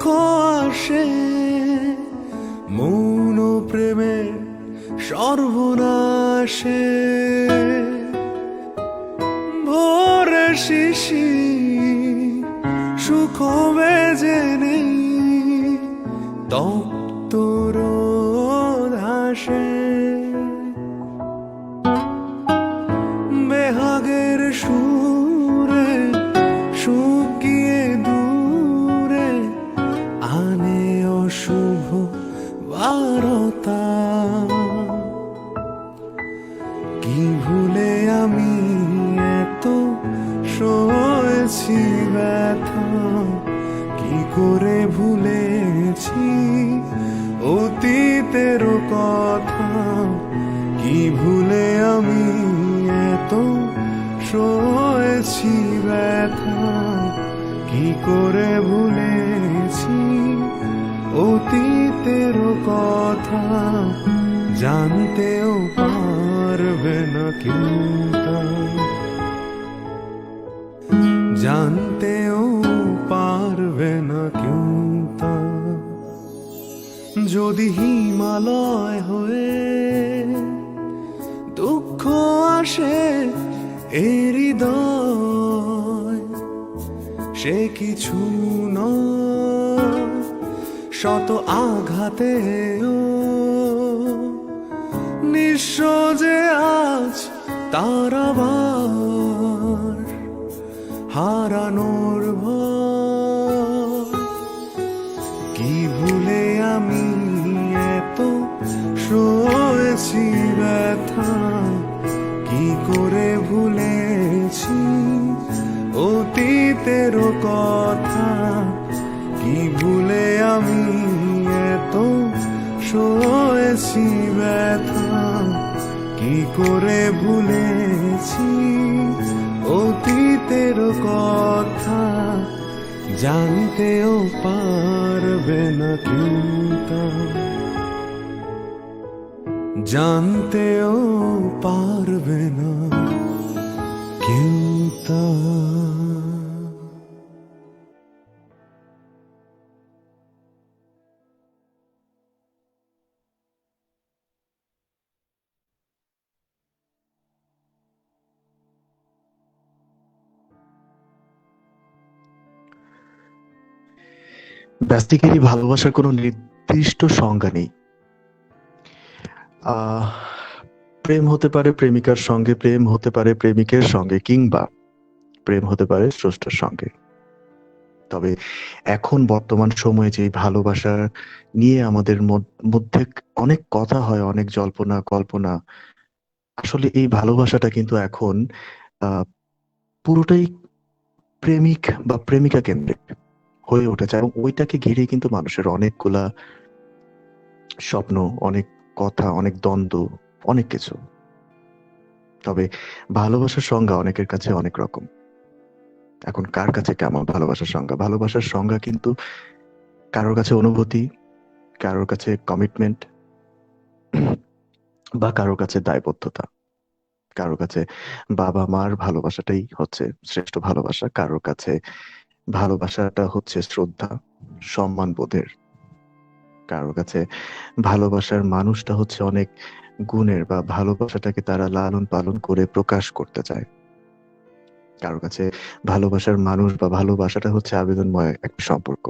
আসে মৌন প্রেমের সর্বনাশে। ভোরে শিশি সুখ বেজে নেই তপ্ত রোদ হাসে। বেহাগের সুরে শুকিয়ে দূরে আনে অশুভ বারতা। কি ভুলে আমি এত সয়েছি ব্যথা, কি করে ভুলেছি অতীতের কথা। কি ভুলে আমি এত সয়েছি ব্যথা, কি করে ভুলেছি অতীতের কথা। জানতেও পারবে না কেউ তা, জানতেও পারবে না কেউ তা। যদি হিমালয় হয়ে দুঃখ আসে এ হৃদয়, সে কিছু নয় শত আঘাতেও নিঃস্ব যে আজ তার আবার হারানোর ভয়। কি ভুলে আমি এত সয়েছি ব্যথা, কি করে ভুলেছি অতীতের কথা। কি ভুলে আমি এত সয়েছি ব্যথা, কি করে ভুলেছি অতীতের কথা। জানতেও পারবে না কেউ তা, জানতেও পারবে না কেউ তা। বেসিক্যালি ভালোবাসার কোনো নির্দিষ্ট সংজ্ঞা নেই। আহ প্রেম হতে পারে প্রেমিকার সঙ্গে, প্রেম হতে পারে প্রেমিকের সঙ্গে, কিংবা প্রেম হতে পারে স্রষ্টার সঙ্গে। তবে এখন বর্তমান সময়ে যে ভালোবাসা নিয়ে আমাদের মধ্যে অনেক কথা হয়, অনেক জল্পনা কল্পনা, আসলে এই ভালোবাসাটা কিন্তু এখন আহ পুরোটাই প্রেমিক বা প্রেমিকা কেন্দ্রিক হয়ে উঠেছে, এবং ওইটাকে ঘিরে কিন্তু মানুষের অনেকগুলা স্বপ্ন, অনেক কথা, অনেক দ্বন্দ্ব, অনেক কিছু। তবে ভালোবাসার সংজ্ঞা অনেকের কাছে অনেক রকম। এখন কার কাছে কেমন ভালোবাসার সংজ্ঞা? ভালোবাসার সংজ্ঞা কিন্তু কারোর কাছে অনুভূতি, কারোর কাছে কমিটমেন্ট, বা কারোর কাছে দায়বদ্ধতা, কারোর কাছে বাবা মার ভালোবাসাটাই হচ্ছে শ্রেষ্ঠ ভালোবাসা, কারোর কাছে ভালোবাসাটা হচ্ছে শ্রদ্ধা, সম্মান বোধের, কারোর কাছে ভালোবাসার মানুষটা হচ্ছে অনেক গুণের, বা ভালোবাসাটাকে তারা লালন পালন করে প্রকাশ করতে চায়। কারোর কাছে ভালোবাসার মানুষ বা ভালোবাসাটা হচ্ছে আবেদনময় একটা সম্পর্ক।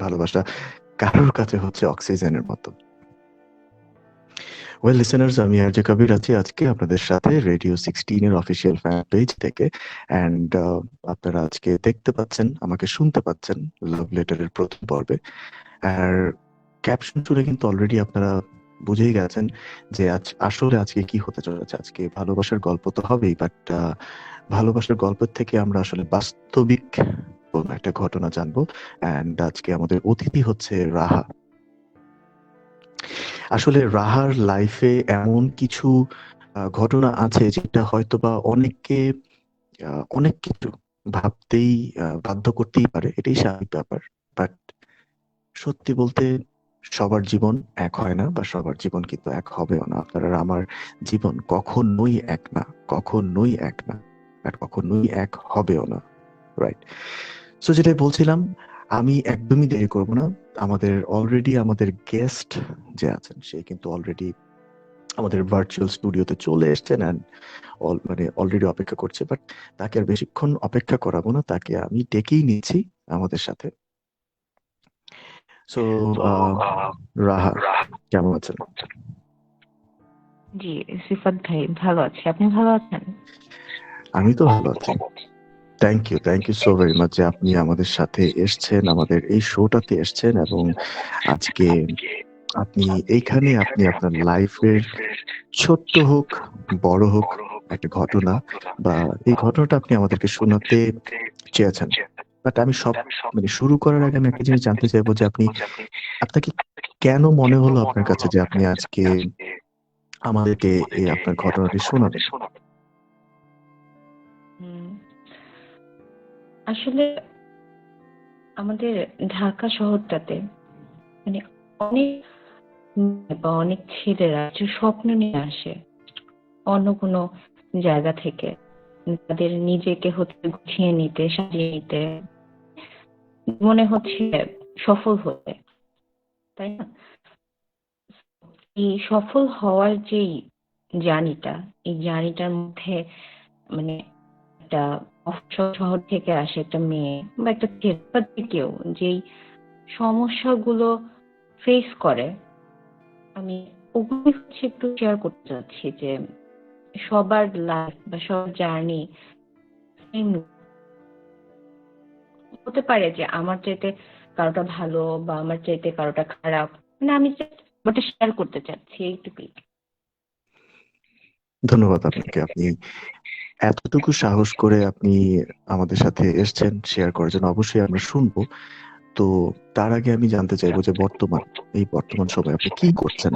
ভালোবাসা কারোর কাছে হচ্ছে অক্সিজেনের মতো। ওয়েল লিসেনার্স, আমি আরজে কবির আছি আজকে আপনাদের সাথে রেডিও 16 এর অফিসিয়াল ফ্যান পেজ থেকে। অ্যান্ড আপনারা আজকে দেখতে পাচ্ছেন, আমাকে শুনতে পাচ্ছেন লাভ লেটারের প্রথম পর্বে। আর ক্যাপশন শুনে কিন্তু অলরেডি আপনারা বুঝেই গেছেন যে আসলে আজকে কি হতে চলেছে। আজকে ভালোবাসার গল্প তো হবেই, বাট ভালোবাসার গল্পের থেকে আমরা আসলে বাস্তবিক কোন একটা ঘটনা জানবো। অ্যান্ড আজকে আমাদের অতিথি হচ্ছে রাহা। আসলে রাহার লাইফে এমন কিছু ঘটনা আছে যেটা হয়তোবা অনেককে অনেক কিছু ভাবতেই বাধ্য করতেই পারে, এটাই স্বাভাবিক ব্যাপার। বাট সত্যি বলতে সবার জীবন এক হয় না, বা সবার জীবন কিন্তু এক হবেও না। আপনার আর আমার জীবন কখনোই এক না, কখনোই এক না, আর কখনোই এক হবেও না। রাইট। সো যেটাই বলছিলাম, আমি একদমই দেরি করব না। আমাদের গেস্ট যে আছেন সে কিন্তু অলরেডি আমাদের ভার্চুয়াল স্টুডিওতে চলে এসেছেন অ্যান্ড মানে অলরেডি অপেক্ষা করছে। বাট তাকে আর বেশিক্ষণ অপেক্ষা করাবো না। তাকে আমি ডেকেই নিচ্ছি আমাদের সাথে। সো রাহা, কেমন আছেন? জি, সিফাত ভাই ভালো আছি। আপনি ভালো আছেন? আমি তো ভালো আছি। Thank you so very much যে আপনি আমাদের সাথে এসছেন, আমাদের এই শোটাতে এসছেন এবং আজকে আপনি এইখানে আপনি আপনার লাইফের ছোট্ট হোক, বড় হোক একটা ঘটনা বা এই ঘটনাটা আপনি আমাদেরকে শোনাতে চেয়েছেন। বাট আমি মানে শুরু করার আগে আমি একটা জিনিস জানতে চাইবো যে আপনাকে কেন মনে হলো আপনার কাছে যে আপনি আজকে আমাদেরকে এই আপনার ঘটনাটি শোনাবেন? হুম, আসলে আমাদের ঢাকা শহরটাতে মানে অনেক মেয়ে বা অনেক ছেলেরা যে স্বপ্ন নিয়ে আসে অন্য কোনো জায়গা থেকে, তাদের নিজেকে হচ্ছে গুছিয়ে নিতে, সাজিয়ে নিতে, মনে হচ্ছে সফল হতে, তাই না? এই সফল হওয়ার যেই জার্নিটা, এই জার্নিটার মধ্যে মানে একটা মফস্বল শহর থেকে আসে একটা মেয়ে বা একটা ছেলে বা যে কেউ যেই সমস্যাগুলো ফেস করে, আমি ওগুলো হচ্ছে একটু শেয়ার করতে চাচ্ছি যে সবার লাইফ বা সবার জার্নি সেম হতে পারে যে আমার চাইতে কারোটা ভালো বা আমার চাইতে কারোটা খারাপ, মানে আমি ওটা শেয়ার করতে চাচ্ছি এইটুকুই। ধন্যবাদ আপনাকে। আপনি এতটুকু সাহস করে আপনি আমাদের সাথে এসছেন শেয়ার করার জন্য। অবশ্যই আমরা শুনবো। তো তার আগে আমি জানতে চাইবো যে বর্তমান সময়ে আপনি কি করছেন?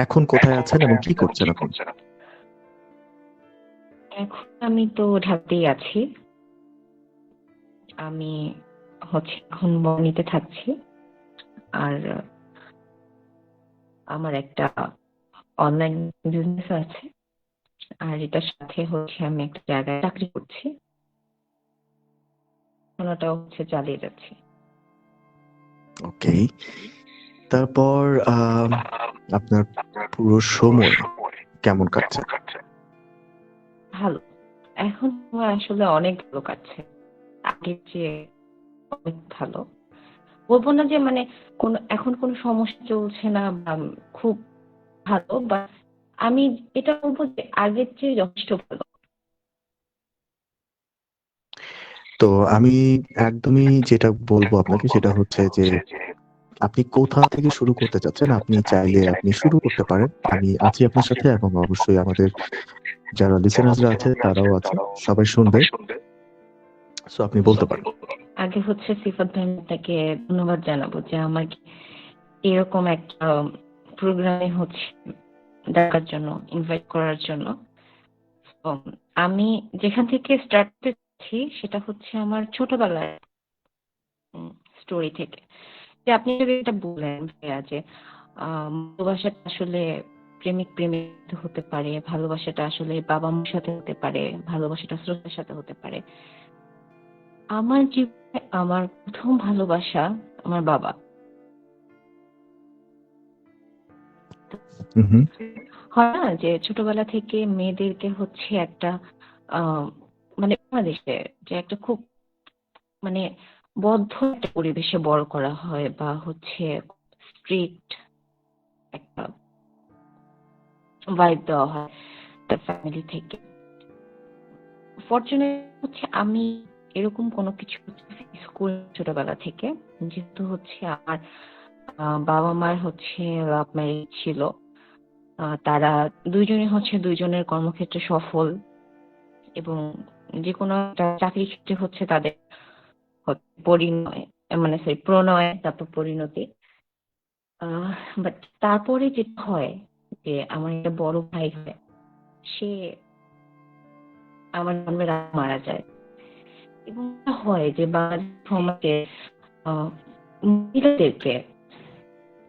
এখন কোথায় আছেন এবং কি করছেন আপনি? এখন আমি তো ঢাকাতেই আছি। আমি হচ্ছে এখন বনিতে থাকছি। আর আমার একটা অনলাইন বিজনেস আছে। আর এটার সাথে হচ্ছে আমি একটা জায়গায় চাকরি করছি। ওটাও হচ্ছে চালিয়ে যাচ্ছি। ওকে। তারপর আপনার পুরো সময় কেমন কাটছে? ভালো। এখন আমার আসলে অনেক ভালো কাটছে। আগের চেয়ে অনেক ভালো। বলবো না যে মানে এখন কোনো সমস্যা চলছে না বা খুব ভালো, বা আমি এটা বলবো যে আগের চেয়ে যথেষ্ট ভালো। তো আমি একদমই যেটা বলবো আপনাকে সেটা হচ্ছে যে আপনি কোথা থেকে শুরু করতে চাচ্ছেন? আপনি চাইলে আপনি শুরু করতে পারেন। আমি আছি আপনার সাথে এবং অবশ্যই আমাদের যারা লিসেনার্সরা আছে তারাও আছে। সবাই শুনবে। সো আপনি বলতে পারেন। আগে হচ্ছে সিফাত ভাই আপনাকে ধন্যবাদ জানাবো যে আমাকে এরকম একটা প্রোগ্রামে হচ্ছে ডাকার জন্য, ইনভাইট করার জন্য। তো আমি যেখান থেকে স্টার্ট করছি সেটা হচ্ছে আমার ছোটবেলার স্টোরি থেকে। যে আপনি যদি এটা বললেন ভাইয়া যে ভালোবাসাটা আসলে প্রেমিক প্রেমিক হতে পারে, ভালোবাসাটা আসলে বাবা মার সাথে হতে পারে, ভালোবাসাটা শ্রদ্ধার সাথে হতে পারে। আমার জীবনে আমার প্রথম ভালোবাসা আমার বাবা। হু, হু। হয় না যে ছোটবেলা থেকে মেয়েদেরকে হচ্ছে একটা আহ মানে বাংলাদেশে যে একটা খুব মানে বদ্ধ একটা পরিবেশে বড় করা হয় বা হচ্ছে স্ট্রিক্ট একটা ভাইব দেওয়া হয় তার ফ্যামিলি থেকে। ফরচুনেট হচ্ছে আমি এরকম কোনো কিছু স্কুল ছোটবেলা থেকে, যেহেতু হচ্ছে আমার বাবা মার হচ্ছে লাভ ম্যারেজ ছিল। তারা দুইজনই হচ্ছে দুইজনের কর্মক্ষেত্রে সফল এবং যে কোনো একটা চাকরির ক্ষেত্রে হচ্ছে তাদের পরিণয়, মানে সরি প্রণয় তারপর পরিণতি। বাট তারপরে যেটা হয় যে আমার একটা বড় ভাই হয়, সে আমার জন্মের আগে মারা যায়। এবং এটা হয় যে বাংলাদেশ সমাজে আহ, মহিলাদেরকে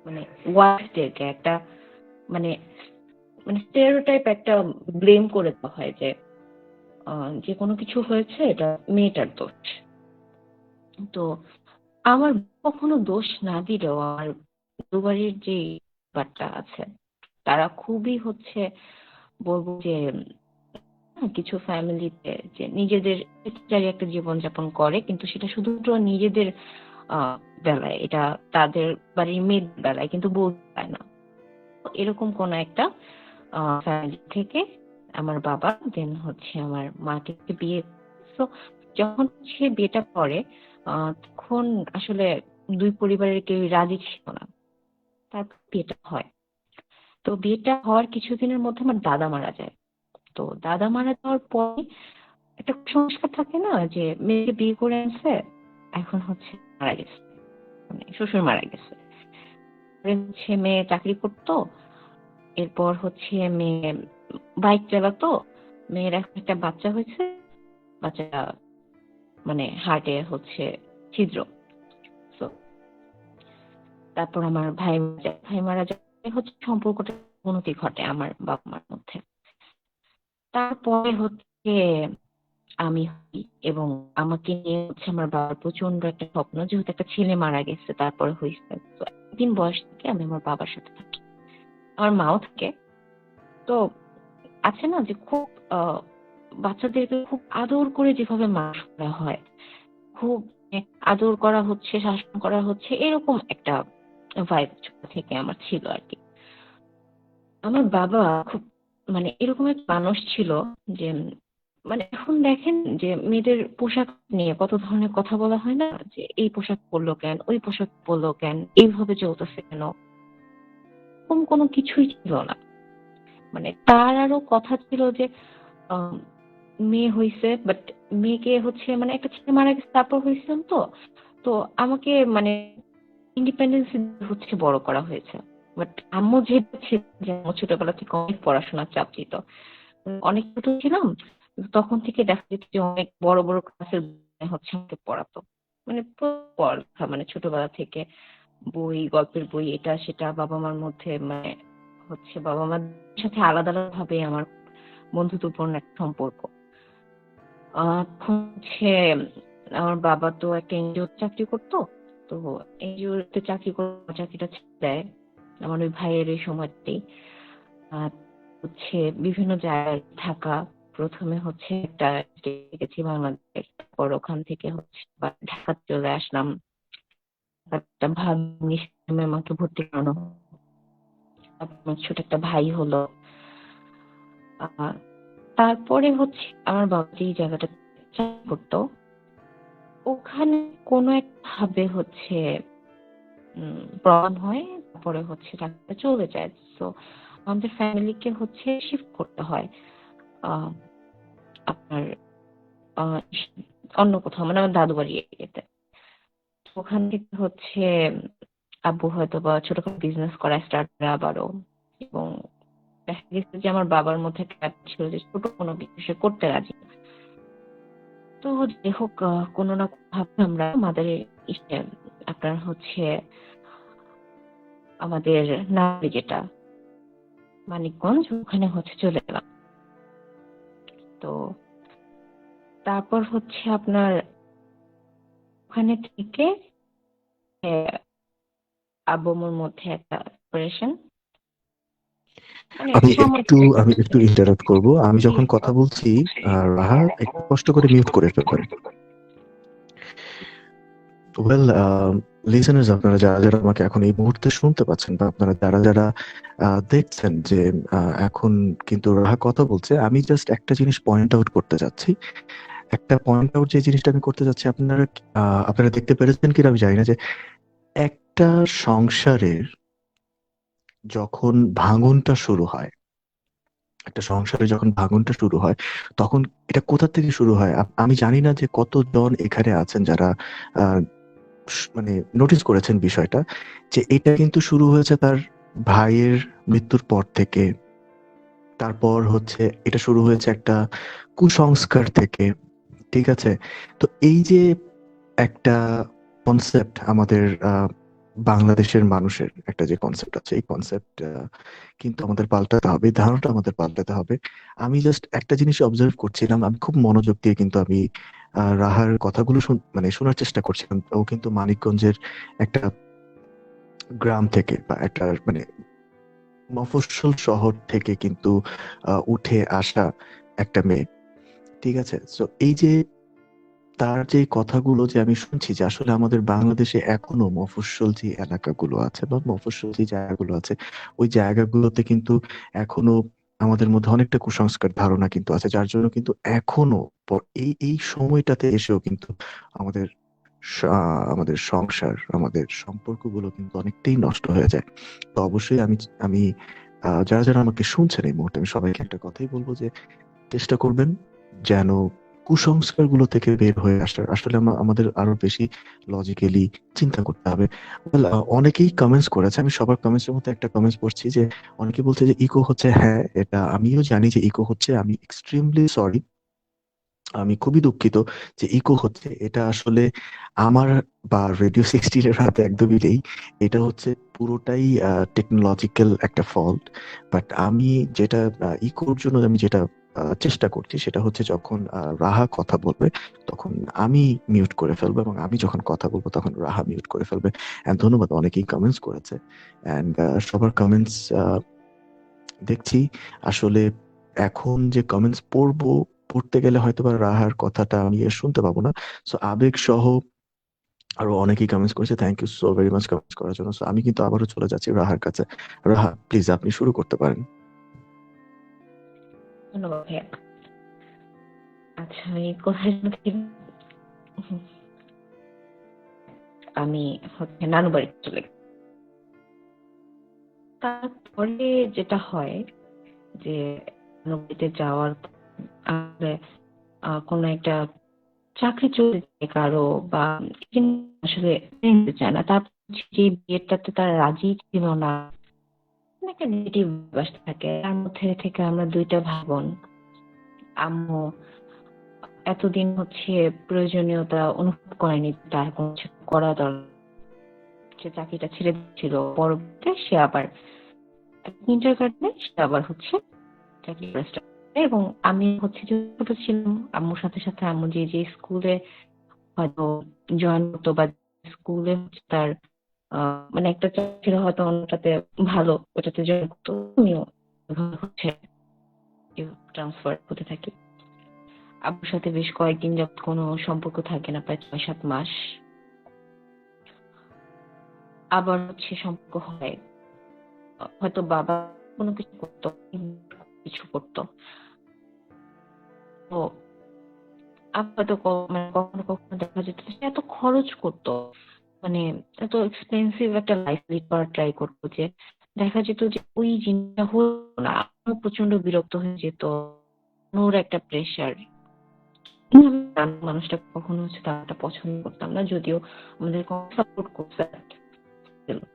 মানে ওয়াইফদেরকে একটা মানে মানে স্টেরিওটাইপ একটা ব্লেম করে দেওয়া হয় যে যে কোনো কিছু হয়েছে এটা মেয়েটার দোষ। তো আমার কখনো দোষ না দিলেও আমার দুবারের যে ব্যাপারটা আছে তারা খুবই হচ্ছে বলবো যে কিছু ফ্যামিলিতে যে নিজেদের চাই একটা জীবনযাপন করে, কিন্তু সেটা শুধুমাত্র নিজেদের বেলায়, এটা তাদের বাড়ির মেয়ের বেলায় কিন্তু বলতে পারে না। এরকম কোন একটা ফ্যামিলি থেকে আমার বাবা দেন হচ্ছে আমার মাকে বিয়ে। তো যখন সে বিয়েটা করে তখন আসলে দুই পরিবারের কেউ রাজি ছিল না। তারপর বিয়েটা হয়। তো বিয়েটা হওয়ার কিছুদিনের মধ্যে আমার দাদা মারা যায়। তো দাদা মারা যাওয়ার পরে একটা সংস্কার থাকে না যে মেয়েকে বিয়ে করে আনছে, এখন হচ্ছে মারা গেছে, মানে শ্বশুর মারা গেছে। হচ্ছে মেয়ে চাকরি করতো, এরপর হচ্ছে মেয়ে বাইক চালাতো, মেয়ের এখন একটা বাচ্চা হয়েছে, বাচ্চাটা মানে হার্টে হচ্ছে ছিদ্র। তো তারপর আমার ভাই মারা যায় হচ্ছে সম্পর্কটা উন্নতি ঘটে আমার বাবা মার মধ্যে। তারপরে হচ্ছে আমি হই, এবং আমাকে নিয়ে হচ্ছে আমার বাবার প্রচন্ড একটা স্বপ্ন, যেহেতু একটা ছেলে মারা গেছে তারপরে হয়েছে। তো একদিন বয়স থেকে আমি আমার বাবার সাথে থাকি, আমার মাও থাকে। তো আছে না যে খুব বাচ্চাদেরকে খুব আদর করে যেভাবে মানুষ করা হয়, খুব আদর করা হচ্ছে, শাসন করা হচ্ছে, এরকম একটা ভাইব ছোট থেকে আমার ছিল আর কি। আমার বাবা খুব মানে এরকম এক মানুষ ছিল যে মানে এখন দেখেন যে মেয়েদের পোশাক নিয়ে কত ধরনের কথা বলা হয় না, যে এই পোশাক পরলো কেন, ওই পোশাক পরলো কেন, এইভাবে চলতেছে কেন, এরকম কোনো কিছুই ছিল না। মানে তার আরো কথা ছিল যে আহ, মেয়ে হইছে, বাট মেয়েকে হচ্ছে মানে একটা ছেলে মারা গেছে তারপর হয়েছিলাম, তো তো আমাকে মানে ইন্ডিপেন্ডেন্স হচ্ছে বড় করা হয়েছে। বাট আম্মু যেহেতু ছিল যে আম্মু ছোটবেলা থেকে অনেক পড়াশোনার চাপ দিত, অনেক ছোট ছিলাম তখন থেকে দেখা যেত যে অনেক বড় বড় ক্লাসের হচ্ছে আমাকে পড়াতো। মানে পড়ালেখা মানে ছোটবেলা থেকে বই, গল্পের বই, এটা সেটা, বাবা মার মধ্যে মানে হচ্ছে বাবা মার সাথে আলাদা আলাদা ভাবে আমার বন্ধুত্বপূর্ণ একটা সম্পর্ক। হচ্ছে আমার বাবা তো একটা এনজিও চাকরি করতো। তো এনজিও তে চাকরি করে চাকরিটা ছেড়ে দেয় আমার ওই ভাইয়ের এই সময়তেই। আর হচ্ছে বিভিন্ন জায়গায় থাকা, প্রথমে হচ্ছে একটা গেছি বাংলাদেশ, তারপর ওখান থেকে হচ্ছে ঢাকা চলে আসলাম। একটা ভাগ্নি আমাকে ভর্তি করানো, তারপর ছোট একটা ভাই হলো। আহ, তারপরে হচ্ছে আমার বাবা যে জায়গাটা চাকরি করতো ওখানে কোনো এক ভাবে হচ্ছে প্রবলেম হয়, তারপরে হচ্ছে চাকরিটা চলে যায়। তো আমাদের ফ্যামিলিকে হচ্ছে শিফট করতে হয় আহ, আপনার আহ, অন্য কোথাও, মানে আমার দাদু বাড়ি এতে। ওখান থেকে হচ্ছে আব্বু হয়তো বা ছোটখাটো বিজনেস করা স্টার্ট করে আবারও। এবং দেখা গেছে যে আমার বাবার মধ্যে একটা ব্যাপার ছিল যে ছোট কোনো বিজনেস করতে রাজি না। তো যাই হোক কোনো না কোনো ভাবে আমরা আমাদের আপনার হচ্ছে আমাদের নাম যেটা মানিকগঞ্জ, ওখানে হচ্ছে চলে গেলাম। তো তারপর হচ্ছে আপনার ওখানে থেকে আব্বু আম্মুর মধ্যে একটা সেপারেশন, মানে সাময়িক আমি একটু ইন্টারাপ্ট করব। আমি যখন কথা বলছি রাহা একটু কষ্ট করে মিউট করে ফেলবেন। ওয়েল, লিসেনার্স, আপনারা যারা যারা আমাকে এখন এই মুহূর্তে শুনতে পাচ্ছেন, বা আপনারা যারা যারা দেখছেন যে এখন কিন্তু রাহা কথা বলছে, আমি জাস্ট একটা জিনিস পয়েন্ট আউট করতে যাচ্ছি। একটা পয়েন্ট আউট যে জিনিসটা আমি করতে যাচ্ছি, আপনারা দেখতে পেরেছেন কিনা আমি জানি না, যে একটা সংসারের যখন ভাঙনটা শুরু হয়, একটা সংসারে যখন ভাঙনটা শুরু হয়, তখন এটা কোথা থেকে শুরু হয়? আমি জানি না যে কতজন এখানে আছেন যারা আহ, মানে নোটিস করেছেন বিষয়টা, যে এটা কিন্তু শুরু হয়েছে তার ভাইয়ের মৃত্যুর পর থেকে। তারপর হচ্ছে এটা শুরু হয়েছে একটা কুসংস্কার থেকে। ঠিক আছে? তো এই যে একটা কনসেপ্ট আমাদের বাংলাদেশের মানুষের একটা যে কনসেপ্ট আছে, এই কনসেপ্ট কিন্তু আমাদের পাল্টাতে হবে, এই ধারণাটা আমাদের পাল্টাতে হবে। আমি জাস্ট একটা জিনিস অবজার্ভ করছিলাম, আমি খুব মনোযোগ দিয়ে কিন্তু আমি রাহার কথাগুলো মানে শোনার চেষ্টা করছিলাম। ও কিন্তু মানিকগঞ্জের একটা গ্রাম থেকে বা একটা মানে মফস্বল শহর থেকে কিন্তু উঠে আসা একটা মেয়ে, ঠিক আছে? তো এই যে তার যে কথাগুলো যে আমি শুনছি যে আসলে আমাদের বাংলাদেশে এখনো মফস্বল যে এলাকাগুলো আছে বা মফস্বল যে জায়গাগুলো আছে, ওই জায়গাগুলোতে কিন্তু এখনো আমাদের মধ্যে অনেকটা কুসংস্কার ধারণা কিন্তু আছে, যার জন্য কিন্তু এখনো এই এই সময়টাতে এসেও কিন্তু আমাদের আমাদের সংসার, আমাদের সম্পর্কগুলো কিন্তু অনেকটাই নষ্ট হয়ে যায়। তো অবশ্যই আমি আমি যারা যারা আমাকে শুনছেন এই মুহূর্তে, আমি সবাইকে একটা কথাই বলবো যে চেষ্টা করবেন যেন কুসংস্কারগুলো থেকে বের হয়ে আসার। আসলে আমাদের আরো বেশি লজিক্যালি চিন্তা করতে হবে। Well, অনেকেই কমেন্টস করেছে, আমি সবার কমেন্টস এর মধ্যে একটা কমেন্টস পড়ছি যে অনেকে বলছে যে ইকো হচ্ছে। হ্যাঁ, এটা আমিও জানি যে ইকো হচ্ছে, আমি এক্সট্রিমলি সরি, আমি খুবই দুঃখিত যে ইকো হচ্ছে। এটা আসলে আমার বা রেডিও 16 এর হাতে একদমই নেই। এটা হচ্ছে পুরোটাই টেকনোলজিক্যাল একটা ফল্ট। বাট আমি যেটা ইকোর জন্য আমি যেটা চেষ্টা করছি সেটা হচ্ছে যখন রাহা কথা বলবে তখন আমি মিউট করে ফেলবো, এবং আমি যখন কথা বলবো তখন রাহা মিউট করে ফেলবে। And ধন্যবাদ, অনেকেই কমেন্টস করেছে। অ্যান্ড সবার কমেন্টস দেখছি। আসলে এখন যে কমেন্টস পড়বো, পড়তে গেলে হয়তোবা রাহার কথাটা আমি আর শুনতে পাবো না। সো আবেগ সহ আরো অনেকেই কমেন্টস করেছে, thank you so very much comments করার জন্য। সো আমি কিন্তু আবারও চলে যাচ্ছি রাহার কাছে। রাহা, প্লিজ আপনি শুরু করতে পারেন। ধন্যবাদ ভাইয়া। আচ্ছা, আমি কোথায় যেন হুম, আমি হচ্ছে নানু বাড়িতে চলে গেলাম। তারপরে যেটা হয় যে নানু বাড়িতে যাওয়ার পর আসলে কোনো একটা চাকরি চলে যায় কারো, বা আসলে নিতে চায় না। তারপর যে বিয়েটাতে তারা রাজি ছিল না, একটা নেগেটিভ আসতে থাকে। তার মধ্যে থেকে আমরা দুইটা ভাই বোন, আম্মু এতদিন হচ্ছে প্রয়োজনীয়তা অনুভব করেনি, তার কোনো কিছু করা দরকার। সে চাকরিটা ছেড়ে দিচ্ছিল, পরবর্তীতে সে আবার কিন্ডার গার্ডেনে সে আবার হচ্ছে চাকরি করা start করে। এবং আমি হচ্ছে যে ছোট ছিলাম, আম্মুর সাথে সাথে আম্মু যে যে স্কুলে হয়তো জয়েন করতো বা স্কুলে তার মানে একটা ছিল হয়তো অন্যটাতে ভালো, ওটাতে জয়েন করতো, আমিও হচ্ছে ট্রান্সফার হতে থাকি। আব্বুর সাথে বেশ কয়েকদিন যাবত কোনো সম্পর্ক থাকে না, প্রায় 6-7 মাস। আবার হচ্ছে সম্পর্ক হয়, হয়তো বাবা কোনো কিছু করতো, কিছু করতো। তো হয়তো মানে কখনো কখনো দেখা যেত যে এত খরচ করতো, মানে এত এক্সপেন্সিভ একটা লাইফ লিড করার ট্রাই করতো যে দেখা যেত যে ওই জিনিসটা হলো না। আমিও প্রচন্ড বিরক্ত হয়ে যেত, ওর একটা প্রেশার। মানুষটা কখনো হচ্ছে তারটা পছন্দ করতাম না, যদিও আমাদের সাপোর্ট করছে। যেটা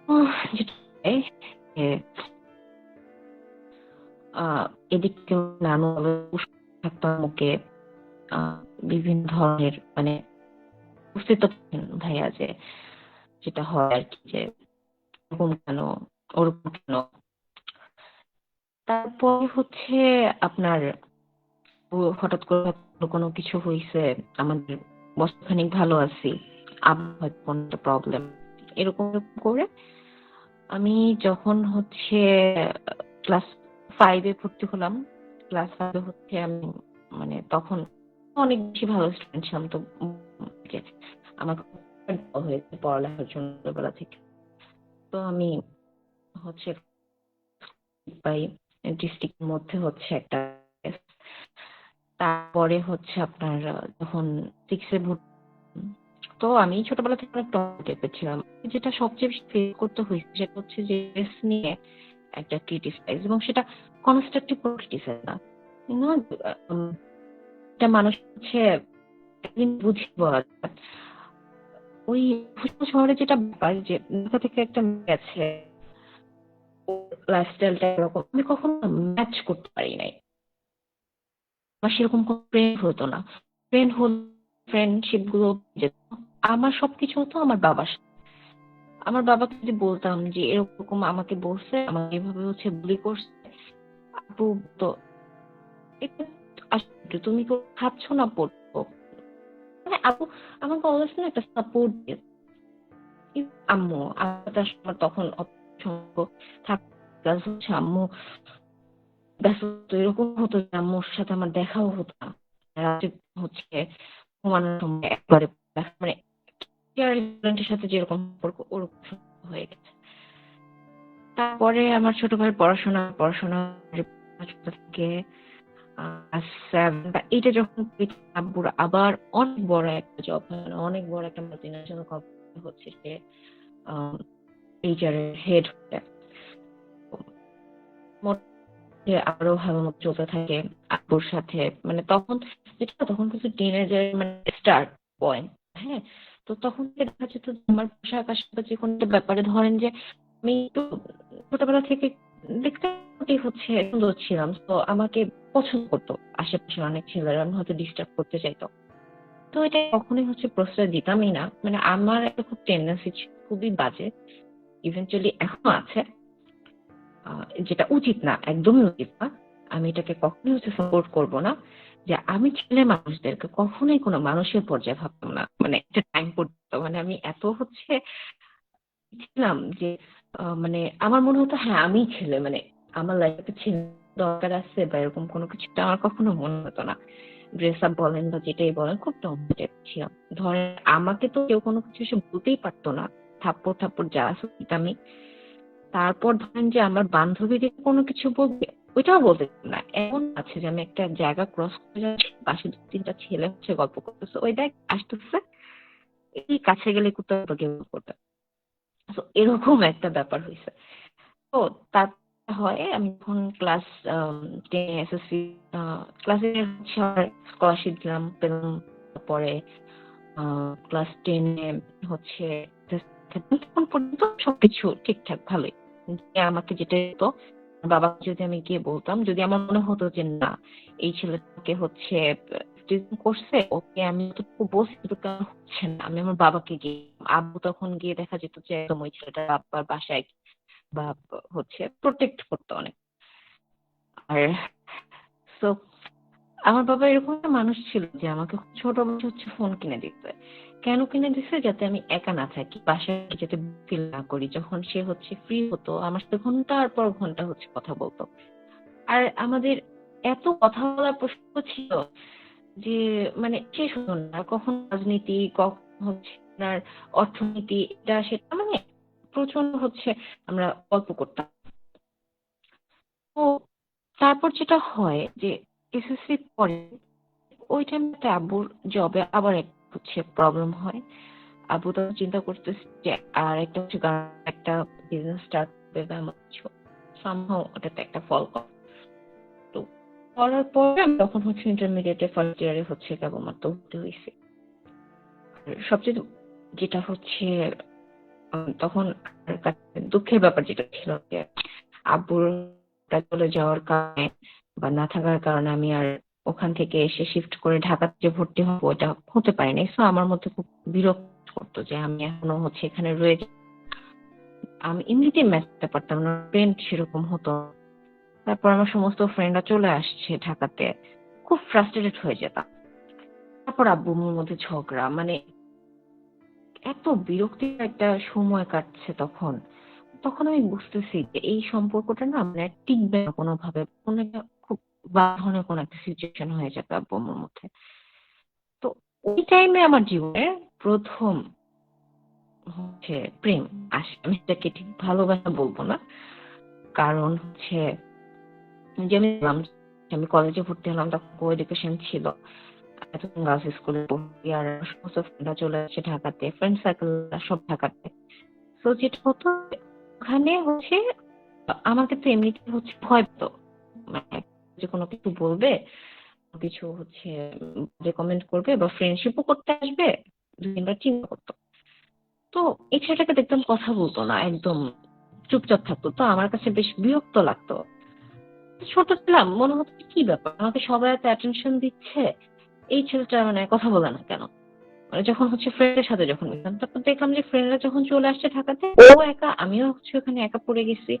হয় যে, এদিক থেকে নানু থাকতো আমাকে বিভিন্ন ধরনের মানে বুঝতে তো পারেন ভাইয়া যে যেটা হয় আর কি, যে এরকম কেন, ওরকম কেন। তারপরে হচ্ছে আপনার হঠাৎ করে কোনো কিছু হয়েছে, আমাদের বছরখানিক ভালো আছি, আবার হয়তো কোনো একটা প্রবলেম, এরকম এরকম করে আমি যখন হচ্ছে ক্লাস 5-এ ভর্তি হলাম। ক্লাস 5-এ হচ্ছে আমি মানে তখন অনেক বেশি ভালো স্টুডেন্ট ছিলাম। তো যে আমার হয়েছে পড়ালেখার জন্য ছোটবেলা থেকে। তো আমি হচ্ছে বাই ডিস্ট্রিক্টের মধ্যে হচ্ছে একটা, তারপরে হচ্ছে আপনার যখন 6-এ ভর্তি, তো আমি ছোটবেলা থেকে অনেক টপ টাইপের ছিলাম। যেটা সবচেয়ে বেশি ফেস করতে হয়েছে সেটা হচ্ছে যে ড্রেস নিয়ে একটা ক্রিটিসাইজ, এবং সেটা কনস্ট্রাকটিভ ক্রিটিসাইজ না। একটা মানুষ হচ্ছে একদিন বুঝি বলা যায়। ওই শহরে যেটা ব্যাপার যে ঢাকা থেকে একটা মেয়ে আছে, লাইফস্টাইলটা এরকম আমি কখনো ম্যাচ করতে পারি নাই। আমার সেরকম কোনো ফ্রেন্ড হতো না। ফ্রেন্ডশিপ গুলো যেত, আমার সবকিছু হতো আমার বাবার সাথে। আমার বাবাকে যদি বলতাম যে এরকম আমাকে বলছে, আমাকে এভাবে হচ্ছে বুলি করছে, আপু তো এটা আসলে তুমি তো খাচ্ছ না পড়তো, মানে আপু আমাকে অলওয়েজ না একটা সাপোর্ট দিয়ে। কিন্তু আম্মু আম্মুটা আমার তখন অসম্ভব থাক, প্লাস হচ্ছে আম্মু ব্যস্ত, এরকম হতো যে আম্মুর সাথে আমার দেখাও হতো না। রাতে হচ্ছে ঘুমানোর সময় একবারে মানে এর সাথে যেরকম সম্পর্ক ওরকম সম্পর্ক হয়ে গেছে। তারপরে আমার ছোট ভাইয়ের পড়াশোনা ছোট থেকে ক্লাস 7 বা 8 এ যখন আব্বুর আবার অনেক বড় একটা জব, অনেক বড় একটা মাল্টিন্যাশনাল কোম্পানি হচ্ছে সে এইচআর এর হেড হয়ে আরো ভালো মতো চলতে থাকে আব্বুর সাথে। মানে তখন তখন কিন্তু টিনেজার মানে স্টার্ট পয়েন্ট। হ্যাঁ, তো তখন দেখা যেত যে আমার পোশাক আশাক বা যে কোনো একটা ব্যাপারে ধরেন যে আমি একটু ছোটবেলা থেকে দেখতে মোটামুটি হচ্ছে সুন্দর ছিলাম, তো আমাকে পছন্দ করতো আশেপাশে অনেক ছেলেরা, আমি হয়তো ডিস্টার্ব করতে চাইতো। তো এটা কখনোই হচ্ছে প্রশ্রয় দিতামই না। মানে আমার একটা খুব টেন্ডেন্সি ছিল, খুবই বাজে, ইভেন্চুয়ালি এখনো আছে, যেটা উচিত না, একদমই উচিত না। আমি এটাকে কখনোই হচ্ছে সাপোর্ট করব না যে আমি ছেলে মানুষদেরকে কখনোই কোনো মানুষের পর্যায়ে ভাবতাম না, মানে একটা টাইম পর্যন্ত। মানে আমি এত হচ্ছে ছিলাম যে মানে আমার মনে হতো হ্যাঁ আমি ছেলে, মানে আমার লাইফে ছেলে দরকার আছে বা এরকম কোনো কিছুটা আমার কখনো মনে হতো না। ড্রেস আপ বলেন বা যেটাই বলেন, খুব টম্বয় ছিলাম। ধরেন আমাকে তো কেউ কোনো কিছু এসে বলতেই পারতো না, থাপ্পড় থাপ্পড় যা আছে আমি। তারপর ধরেন যে আমার বান্ধবীদের কোনো কিছু বলবে, ওইটাও বলতে দিতাম না। এমন আছে যে আমি একটা জায়গা ক্রস করে যাচ্ছি, পাশে দু তিনটা ছেলে হচ্ছে গল্প করতেছে, ওই দেখ আসতেছে, এই কাছে গেলে কুত্তা কেউ করবে। তো এরকম একটা ব্যাপার হয়েছে। তো তারপর হয় আমি যখন ক্লাস 10 এসএসসি ক্লাসে হচ্ছে স্কলারশিপ দিলাম, পেলাম। তারপরে ক্লাস 10 এ হচ্ছে তখন পর্যন্ত সবকিছু ঠিকঠাক ভালোই। যে আমাকে যেটা হতো, বাবাকে যদি আমি গিয়ে বলতাম, যদি আমার মনে হতো যে না এই ছেলেটাকে হচ্ছে করছে, ওকে আমি যতটুকু বলছি ততটুকু আমার হচ্ছে না, আমি আমার বাবাকে গিয়ে, আব্বু তখন গিয়ে দেখা যেত যে একদম ওই ছেলেটা আব্বার বাসায় বা হচ্ছে প্রোটেক্ট করতো অনেক। আর সো আমার বাবা এরকম একটা মানুষ ছিল যে আমাকে খুব ছোট বয়সে হচ্ছে ফোন কিনে দিতে। কেন কিনে দিছে? যাতে আমি একা না থাকি, বাসায় যাতে ফিল না করি। যখন সে হচ্ছে ফ্রি হতো আমার সাথে ঘন্টার পর ঘন্টা হচ্ছে কথা বলতো। আর আমাদের এত কথা বলার প্রসঙ্গ ছিল যে মানে শেষ হতো না। কখন রাজনীতি, কখন হচ্ছে আপনার অর্থনীতি, এটা সেটা, মানে প্রচন্ড হচ্ছে আমরা গল্প করতাম। তো তারপর যেটা হয় যে এসএসসি পরে ওই টাইমটাতে আব্বুর জবে আবার হচ্ছে প্রবলেম হয়। আব্বু তখন চিন্তা করতেছে যে আর একটা হচ্ছে একটা বিজনেস স্টার্ট করবে বা এমন কিছু, সামহাও ওটাতে একটা ফল করে। তো করার পরে আমি তখন হচ্ছে ইন্টারমিডিয়েটে ফার্স্ট ইয়ারে হচ্ছে কেবলমাত্র ভর্তি হয়েছি। আর সবচেয়ে যেটা হচ্ছে তখন আমার কাছে দুঃখের ব্যাপার যেটা ছিল যে আব্বুর চলে যাওয়ার কারণে বা না থাকার কারণে আমি আর ওখান থেকে এসে শিফট করে ঢাকাতে যে ভর্তি হবো ওটা হতে পারিনি। সো আমার মধ্যে খুব বিরক্ত করতো যে আমি এখনো হচ্ছে এখানে রয়েছে। আমি এমনিতেই ম্যাথ পারতাম না, ফ্রেন্ড সেরকম হতো। তারপর আমার সমস্ত ফ্রেন্ডরা চলে আসছে ঢাকাতে, খুব ফ্রাস্ট্রেটেড হয়ে যেতাম। তারপর আব্বু আম্মুর মধ্যে ঝগড়া, মানে এত বিরক্তির একটা সময় কাটছে তখন। তখন আমি বুঝতেছি যে এই সম্পর্কটা না মানে টিকবে না কোনোভাবে, কোনো একটা খুব বাঁধনের কোনো একটা সিচুয়েশন হয়ে যাবে আব্বু আম্মুর মধ্যে। তো ওই টাইমে আমার জীবনে প্রথম হচ্ছে প্রেম আসে। আমি এটাকে ঠিক ভালোবাসা বলবো না, কারণ হচ্ছে যে আমি বললাম যে আমি কলেজে ভর্তি হলাম তখন কো এডুকেশন ছিল, এতক্ষণ গার্লস স্কুলে পড়ি, আর সমস্ত ফ্রেন্ডরা চলে আসে ঢাকাতে, ফ্রেন্ড সার্কেল সব ঢাকাতে। তো যেটা হতো ওখানে হচ্ছে আমাকে তো এমনিতে হচ্ছে ভয় পেতো, মানে যে কোনো কিছু বলবে, কোনো কিছু হচ্ছে রেকমেন্ড করবে বা ফ্রেন্ডশিপও করতে আসবে, দুই তিনবার চিন্তা করতো। তো এই ছেলেটাকে দেখতাম কথা বলতো না, একদম চুপচাপ থাকতো, তো আমার কাছে বেশ বিরক্ত লাগতো। ছোট ছিলাম, মনে হতো কি ব্যাপার, আমাকে সবাই এত অ্যাটেনশন দিচ্ছে, এই ছেলেটা মানে কথা বলে না কেন। মানে যখন হচ্ছে ফ্রেন্ডের সাথে যখন গেলাম, তারপর দেখলাম যে ফ্রেন্ডরা যখন চলে আসছে ঢাকাতে, ও একা, আমিও হচ্ছে ওখানে একা পড়ে গেছি।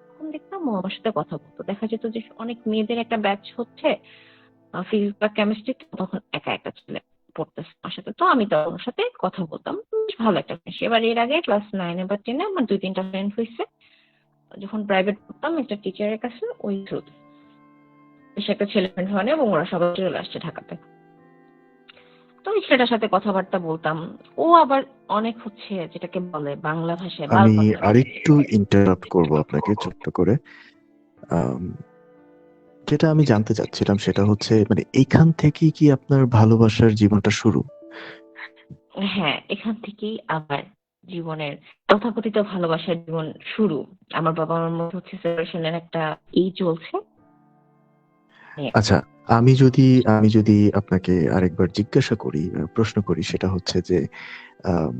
তখন দেখলাম ও আমার সাথে কথা বলতো। দেখা যেত যে অনেক মেয়েদের একটা ব্যাচ হচ্ছে ফিজিক্স বা কেমিস্ট্রি, তখন একা একটা ছেলে পড়তেছে আমার সাথে। তো আমি তখন ওর সাথে কথা বলতাম, বেশ ভালো একটা ফ্রেন্ডশিপ। এবার এর আগে ক্লাস 9 বা 10 আমার 2-3টা ফ্রেন্ড হয়েছে যখন প্রাইভেট পড়তাম একটা টিচারের কাছে, ওই থ্রুতে বেশ একটা ছেলে ফ্রেন্ড হয় এবং ওরা সবাই চলে আসছে ঢাকাতে। তো ওই ছেলেটার সাথে কথাবার্তা বলতাম। ও আবার অনেক হচ্ছে যেটাকে বলে বাংলা ভাষায় বাল আমি কথা। আরেকটু ইন্টারাপ্ট করব আপনাকে ছোট্ট করে। আম, যেটা আমি জানতে চাচ্ছিলাম সেটা হচ্ছে মানে এইখান থেকেই কি আপনার ভালোবাসার জীবনটা শুরু? হ্যাঁ, এখান থেকেই আমার জীবনের তথাকথিত ভালোবাসার জীবন শুরু। আমার বাবা মার মধ্যে হচ্ছে সেপারেশনের একটা চলছে। আচ্ছা, আমি যদি আপনাকে আরেকবার জিজ্ঞাসা করি, প্রশ্ন করি, সেটা হচ্ছে যে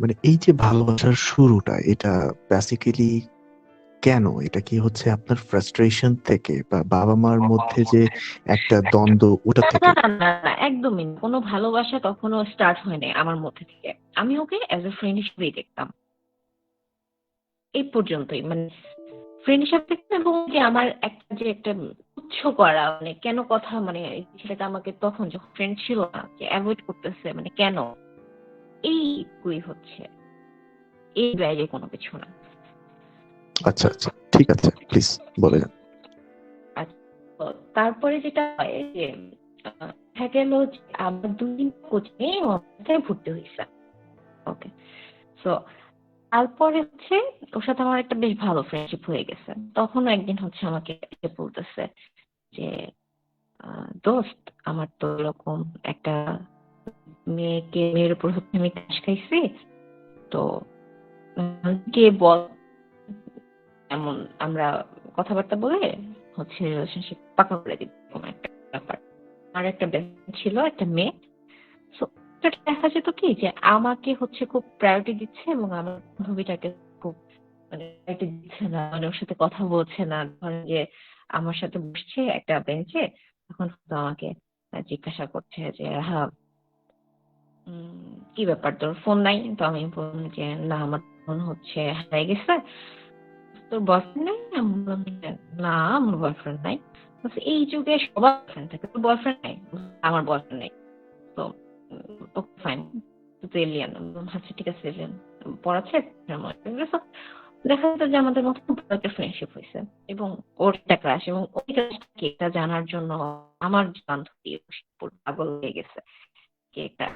মানে এই যে ভালোবাসার শুরুটা এটা বেসিক্যালি কেন? এটা কি হচ্ছে আপনার ফ্রাস্ট্রেশন থেকে বা বাবা-মার মধ্যে যে একটা দ্বন্দ্ব ওটা না, না, থেকে? না, না, না, একদমই না। কোনো ভালোবাসা তখনো স্টার্ট হয়নি আমার মধ্যে থেকে। আমি ওকে অ্যাজ এ ফ্রেন্ড হিসেবেই দেখতাম। এই পর্যন্তই। মানে ফ্রেন্ড হিসাবে দেখতাম, এবং যে আমার একটা তুচ্ছ করা, মানে কেন কথা, মানে এই ছেলেটা আমাকে তখন যখন ফ্রেন্ড ছিল না, যে এভয়েড করতেছে, মানে কেন, এইগুই হচ্ছে, এই বাইরে কোনো কিছু না। আচ্ছা, আচ্ছা। ঠিক আছে। প্লিজ বলে যান। আর তো তারপরে যেটা হয় যে দেখা গেল যে আমার 2 দিন কোচিং এ ভর্তি হয়েছে। ওকে, সো তারপরে হচ্ছে ওর সাথে আমার একটা বেশ ভালো ফ্রেন্ডশিপ হয়ে গেছে। তখনও একদিন হচ্ছে আমাকে এসে বলতেছে যে দোস্ত, আমার তো এরকম একটা মেয়ের উপর হচ্ছে আমি ক্রাশ খাইছি, তো কে বল, এমন আমরা কথাবার্তা বলে হচ্ছে রিলেশনশিপ পাকা করে দিব, এরকম একটা ব্যাপার। আর একটা বেস্ট ছিল একটা মেয়ে। সো এটা দেখা যেত কি যে আমাকে হচ্ছে খুব প্রায়োরিটি দিচ্ছে, এবং আমার বান্ধবীটাকে খুব মানে প্রায়োরিটি দিচ্ছে না, মানে ওর সাথে কথা বলছে না। ধরেন যে আমার সাথে বসছে একটা বেঞ্চে, তখন হয়তো আমাকে জিজ্ঞাসা করছে যে হ্যাঁ, কি ব্যাপার, তোর ফোন নাই? তো আমি বললাম যে না, আমার ফোন হচ্ছে হারিয়ে গেছে। তোর বয়ফ্রেন্ড নাই? আমি বললাম যে না, আমার বয়ফ্রেন্ড নাই। বলছে এই যুগে সবার বয়ফ্রেন্ড থাকে, তোর বয়ফ্রেন্ড নাই? আমার বয়ফ্রেন্ড নেই। তো ওকে ফাইন, তুই তো এলিয়ান। আচ্ছা ঠিক আছে, এলিয়ান পড়াচ্ছে সময়। So, দেখা যেত যে আমাদের মধ্যে খুব ভালো একটা ফ্রেন্ডশিপ হয়েছে, এবং ওর একটা ক্রাশ, এবং ওই ক্রাশটাকে এটা জানার জন্য আমার যে বান্ধবী সে পুরো পাগল হয়ে গেছে কে একটা,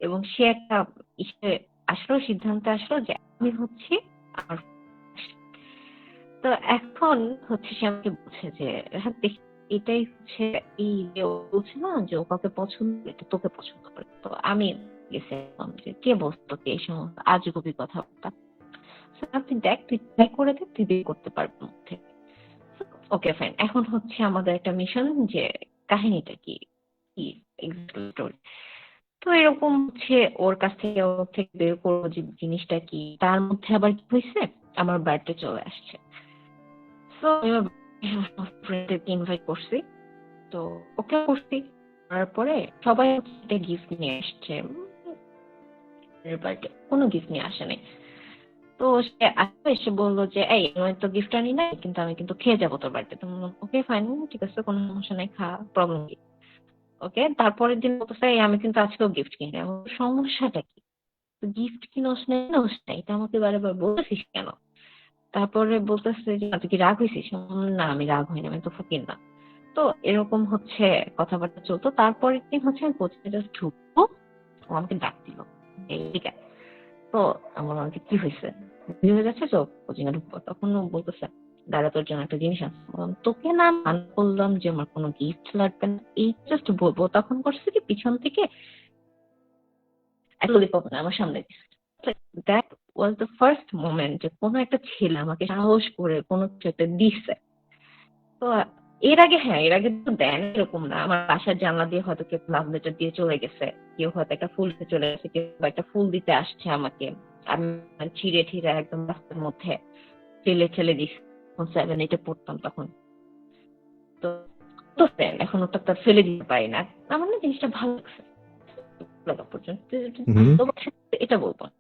এবং সে একটা ইসে আসলো, সিদ্ধান্তে আসলো যে আমি হচ্ছি আমার crush। তো এখন হচ্ছে সে আমাকে বলছে যে হ্যাঁ দেখ, এটাই হচ্ছে, এই যে ও বলছে না যে ও কাউকে পছন্দ করে, এটা তোকে পছন্দ করে। তো আমি গেছিলাম যে কে বলতো তোকে এই সমস্ত আজগুবি কথাবার্তা। So, তুই দেখ, তুই ট্রাই করে দেখ, তুই বিয়ে করতে পারবি মধ্যে। ওকে ফাইন, এখন হচ্ছে আমাদের একটা মিশন যে কাহিনীটা কি, কি স্টোরি। তো এরকম হচ্ছে ওর থেকে বের করবো যে জিনিসটা কি। তার মধ্যে আবার কি হয়েছে, আমার বার্থডে চলে আসছে। তো আমার ফ্রেন্ডদেরকে ইনভাইট করছি, তো ওকে করছি। তারপরে সবাই একটা গিফট নিয়ে আসছে, বার্থডে কোনো গিফট নিয়ে আসে নাই। তো সে আসলে এসে বললো যে এই আমি তো গিফট আনি নাই, কিন্তু আমি কিন্তু খেয়ে যাবো তোর বাড়িতে। তো ওকে ফাইন, ঠিক আছে, কোনো সমস্যা নাই, খা, প্রবলেম কি। ওকে, তারপরের দিন বলতেছে এই আমি কিন্তু আজকেও গিফট কিনি। আমি বললাম, সমস্যাটা কি? গিফট কিনোস না কিনোস না, এটা আমাকে বারবার বলতেছিস কেন? তারপরে বলতেছে যে তুই কি রাগ হয়েছিস? আমি বললাম, না আমি রাগ হইনি, আমি তো ফকির না। তো এরকম হচ্ছে কথাবার্তা চলতো। তারপরের দিন হচ্ছে আমি কোচিং এ জাস্ট ঢুকবো, ও আমাকে ডাক দিল, এই ঠিক আছে। তো আমার বললাম যে কি হয়েছে, দেরি হয়ে যাচ্ছে তো, কোচিং এ ঢুকবো। তখন ও বলতেছে দাঁড়া, তোর জন্য একটা জিনিস আছে। বললাম, তোকে না মান করলাম যে আমার কোনো গিফট লাগবে না, এই জাস্ট বলবো, তখন করছে কি পিছন থেকে একটা ললিপপ না আমার সামনে দিছে। That was the first moment যে কোনো একটা ছেলে আমাকে সাহস করে কোনো কিছু একটা দিচ্ছে। তো এর আগে, হ্যাঁ এর আগে তো দেন এরকম না, আমার বাসার জানলা দিয়ে হয়তো কেউ লাভ লেটার দিয়ে চলে গেছে, কেউ হয়তো একটা ফুল দিতে চলে গেছে, কেউ একটা ফুল দিতে আসছে আমাকে, আমি ছিঁড়ে ঠিড়ে একদম রাস্তার মধ্যে ঠেলে ঠেলে দিচ্ছি। 7-8 পড়তাম তখন। তো তো ফ্রেন্ড এখন ওটা তো আর ফেলে দিতে পারি না। আমার না জিনিসটা ভালো লাগছে। লাগা পর্যন্ত, যদি হুম। ভালোবাসা এটা বলবো না।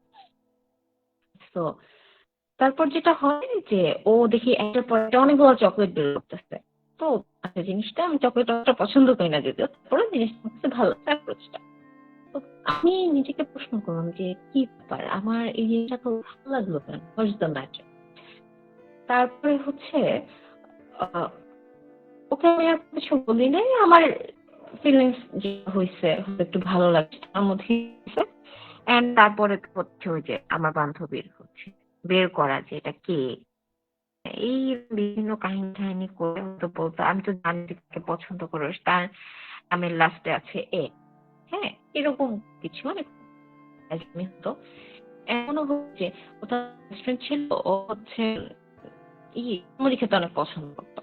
তো তারপর যেটা হয় যে ও দেখি একটার পর একটা অনেকগুলো চকলেট বের করতেছে। তো আচ্ছা, জিনিসটা আমি চকলেট অতটা পছন্দ করি না, যদিও তারপরে জিনিসটা আমার কাছে ভালো অ্যাপ্রোচটা। তো আমি নিজেকে প্রশ্ন করলাম যে কি ব্যাপার, আমার এই জিনিসটা তো ভালো লাগলো কেন, হোয়াটস দ্য ম্যাটার। তারপরে হচ্ছে আহ, ওকে আমি আর কিছু বলি নাই, আমার ফিলিংস যে হয়েছে হয়তো একটু ভালো লাগছে আমার মধ্যে। এন্ড তারপরে তো হচ্ছে ওই যে আমার বান্ধবীর হচ্ছে বের করা যে এটা কে, এই বিভিন্ন কাহিনী টাহিনী করে হয়তো বলতো আমি তো জানি যে তাকে পছন্দ করো, তার নামের লাস্টে আছে এ, হ্যাঁ, এরকম কিছু মানে একদমই হতো। এমনও হচ্ছে ও তার বেস্ট ফ্রেন্ড ছিল, ও হচ্ছে মুড়ি খেতে অনেক পছন্দ করতো।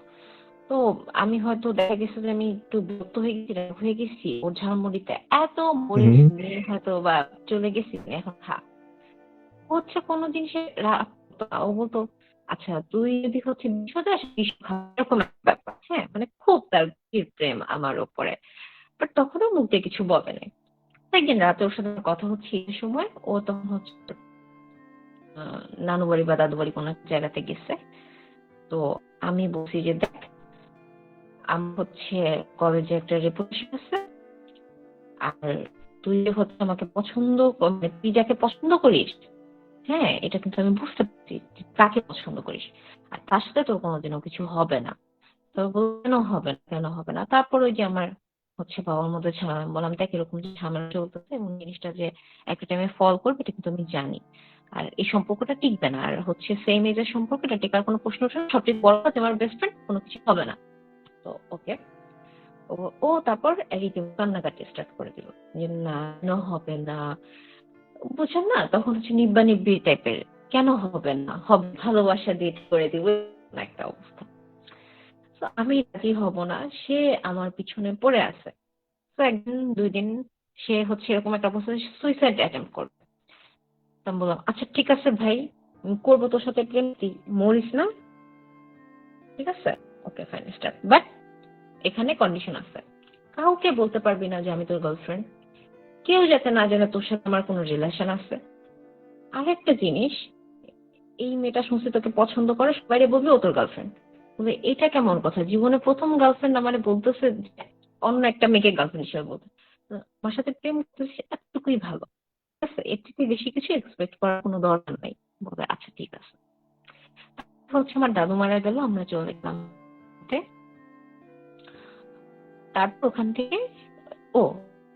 তো আমি হয়তো দেখা গেছে যে আমি একটু বিরক্ত হয়ে গেছি ওর ঝালমুড়িতে এত মরিচ হুম। নিয়ে হয়তো বা চলে গেছি, এখন খা। ও হচ্ছে কোনো জিনিসে রাগ করতো না। ও বলতো আচ্ছা তুই যদি হচ্ছে 20,000 20 খা, এরকম একটা ব্যাপার। হ্যাঁ, মানে খুব তার গভীর প্রেম আমার উপরে। বাট তখনও মুখ দিয়ে কিছু বলে নাই। একদিন রাতে ওর সাথে আমার কথা হচ্ছে এই সময়, ও তখন হচ্ছে নানু বাড়ি বা দাদু বাড়ি কোনো এক জায়গাতে গেছে। তো আমি বলছি যে দেখ, আমার হচ্ছে কলেজে একটা রেপুটেশন আছে, আর তুই যে হচ্ছে আমাকে মানে তুই যাকে পছন্দ করিস, হ্যাঁ, এটা কিন্তু আমি বুঝতে পারছি যে কাকে পছন্দ করিস, আর তার সাথে তোর কোনোদিনও কিছু হবে না। তো কেন হবে না, কেন হবে না? তারপর ওই যে আমার হচ্ছে বাবার মধ্যে ঝামেলা, আমি বললাম দেখ এরকম যে ঝামেলা চলতেছে এবং জিনিসটা যে একটা টাইমে ফল করবে এটা কিন্তু আমি জানি, আর এই সম্পর্কটা টিকবে না, আর হচ্ছে সেম এজের সম্পর্কটা টেকার কোনো প্রশ্ন ওঠে না, সবচেয়ে বড় কথা আমার বেস্ট ফ্রেন্ড, কোনো কিছু হবে না। তো ওকে, ও ও তারপর রীতিমতো কান্নাকাটি স্টার্ট করে দিল যে না, না হবে না, বুঝছেন না, তখন হচ্ছে নিব্বা নিব্বি টাইপের, কেন হবে না, হবে, ভালোবাসা দিয়ে ঠিক করে দিব, এরকম একটা অবস্থা। তো আমি রাজি হব না, সে আমার পিছনে পড়ে আছে। তো একদিন দুই দিন সে হচ্ছে এরকম একটা অবস্থা, সুইসাইড অ্যাটেম্প করবে। তো আমি বললাম আচ্ছা ঠিক আছে ভাই, আমি করবো তোর সাথে প্রেম, তুই মরিস না, ঠিক আছে, ওকে ফাইন স্টার্ট, বাট এখানে কন্ডিশন আছে, কাউকে বলতে পারবি না যে আমি তোর গার্লফ্রেন্ড, কেউ যাতে না জানে তোর সাথে আমার কোনো রিলেশন আছে। আরেকটা জিনিস, এই মেয়েটা শুনছি তোকে পছন্দ করে, সবাই বলবি ও তোর গার্লফ্রেন্ড। বলে এটা কেমন কথা, জীবনে প্রথম গার্লফ্রেন্ড আমারে বলতেছে যে অন্য একটা মেয়েকে গার্লফ্রেন্ড হিসেবে বলতে। তো আমার সাথে প্রেম করতেছে এতটুকুই ভালো, ঠিক আছে, এর থেকে বেশি কিছু এক্সপেক্ট করার কোনো দরকার নাই। বলে আচ্ছা ঠিক আছে। তারপর হচ্ছে আমার দাদু মারা গেল, আমরা চলে গেলাম ঘুরতে। তারপর ওখান থেকে ও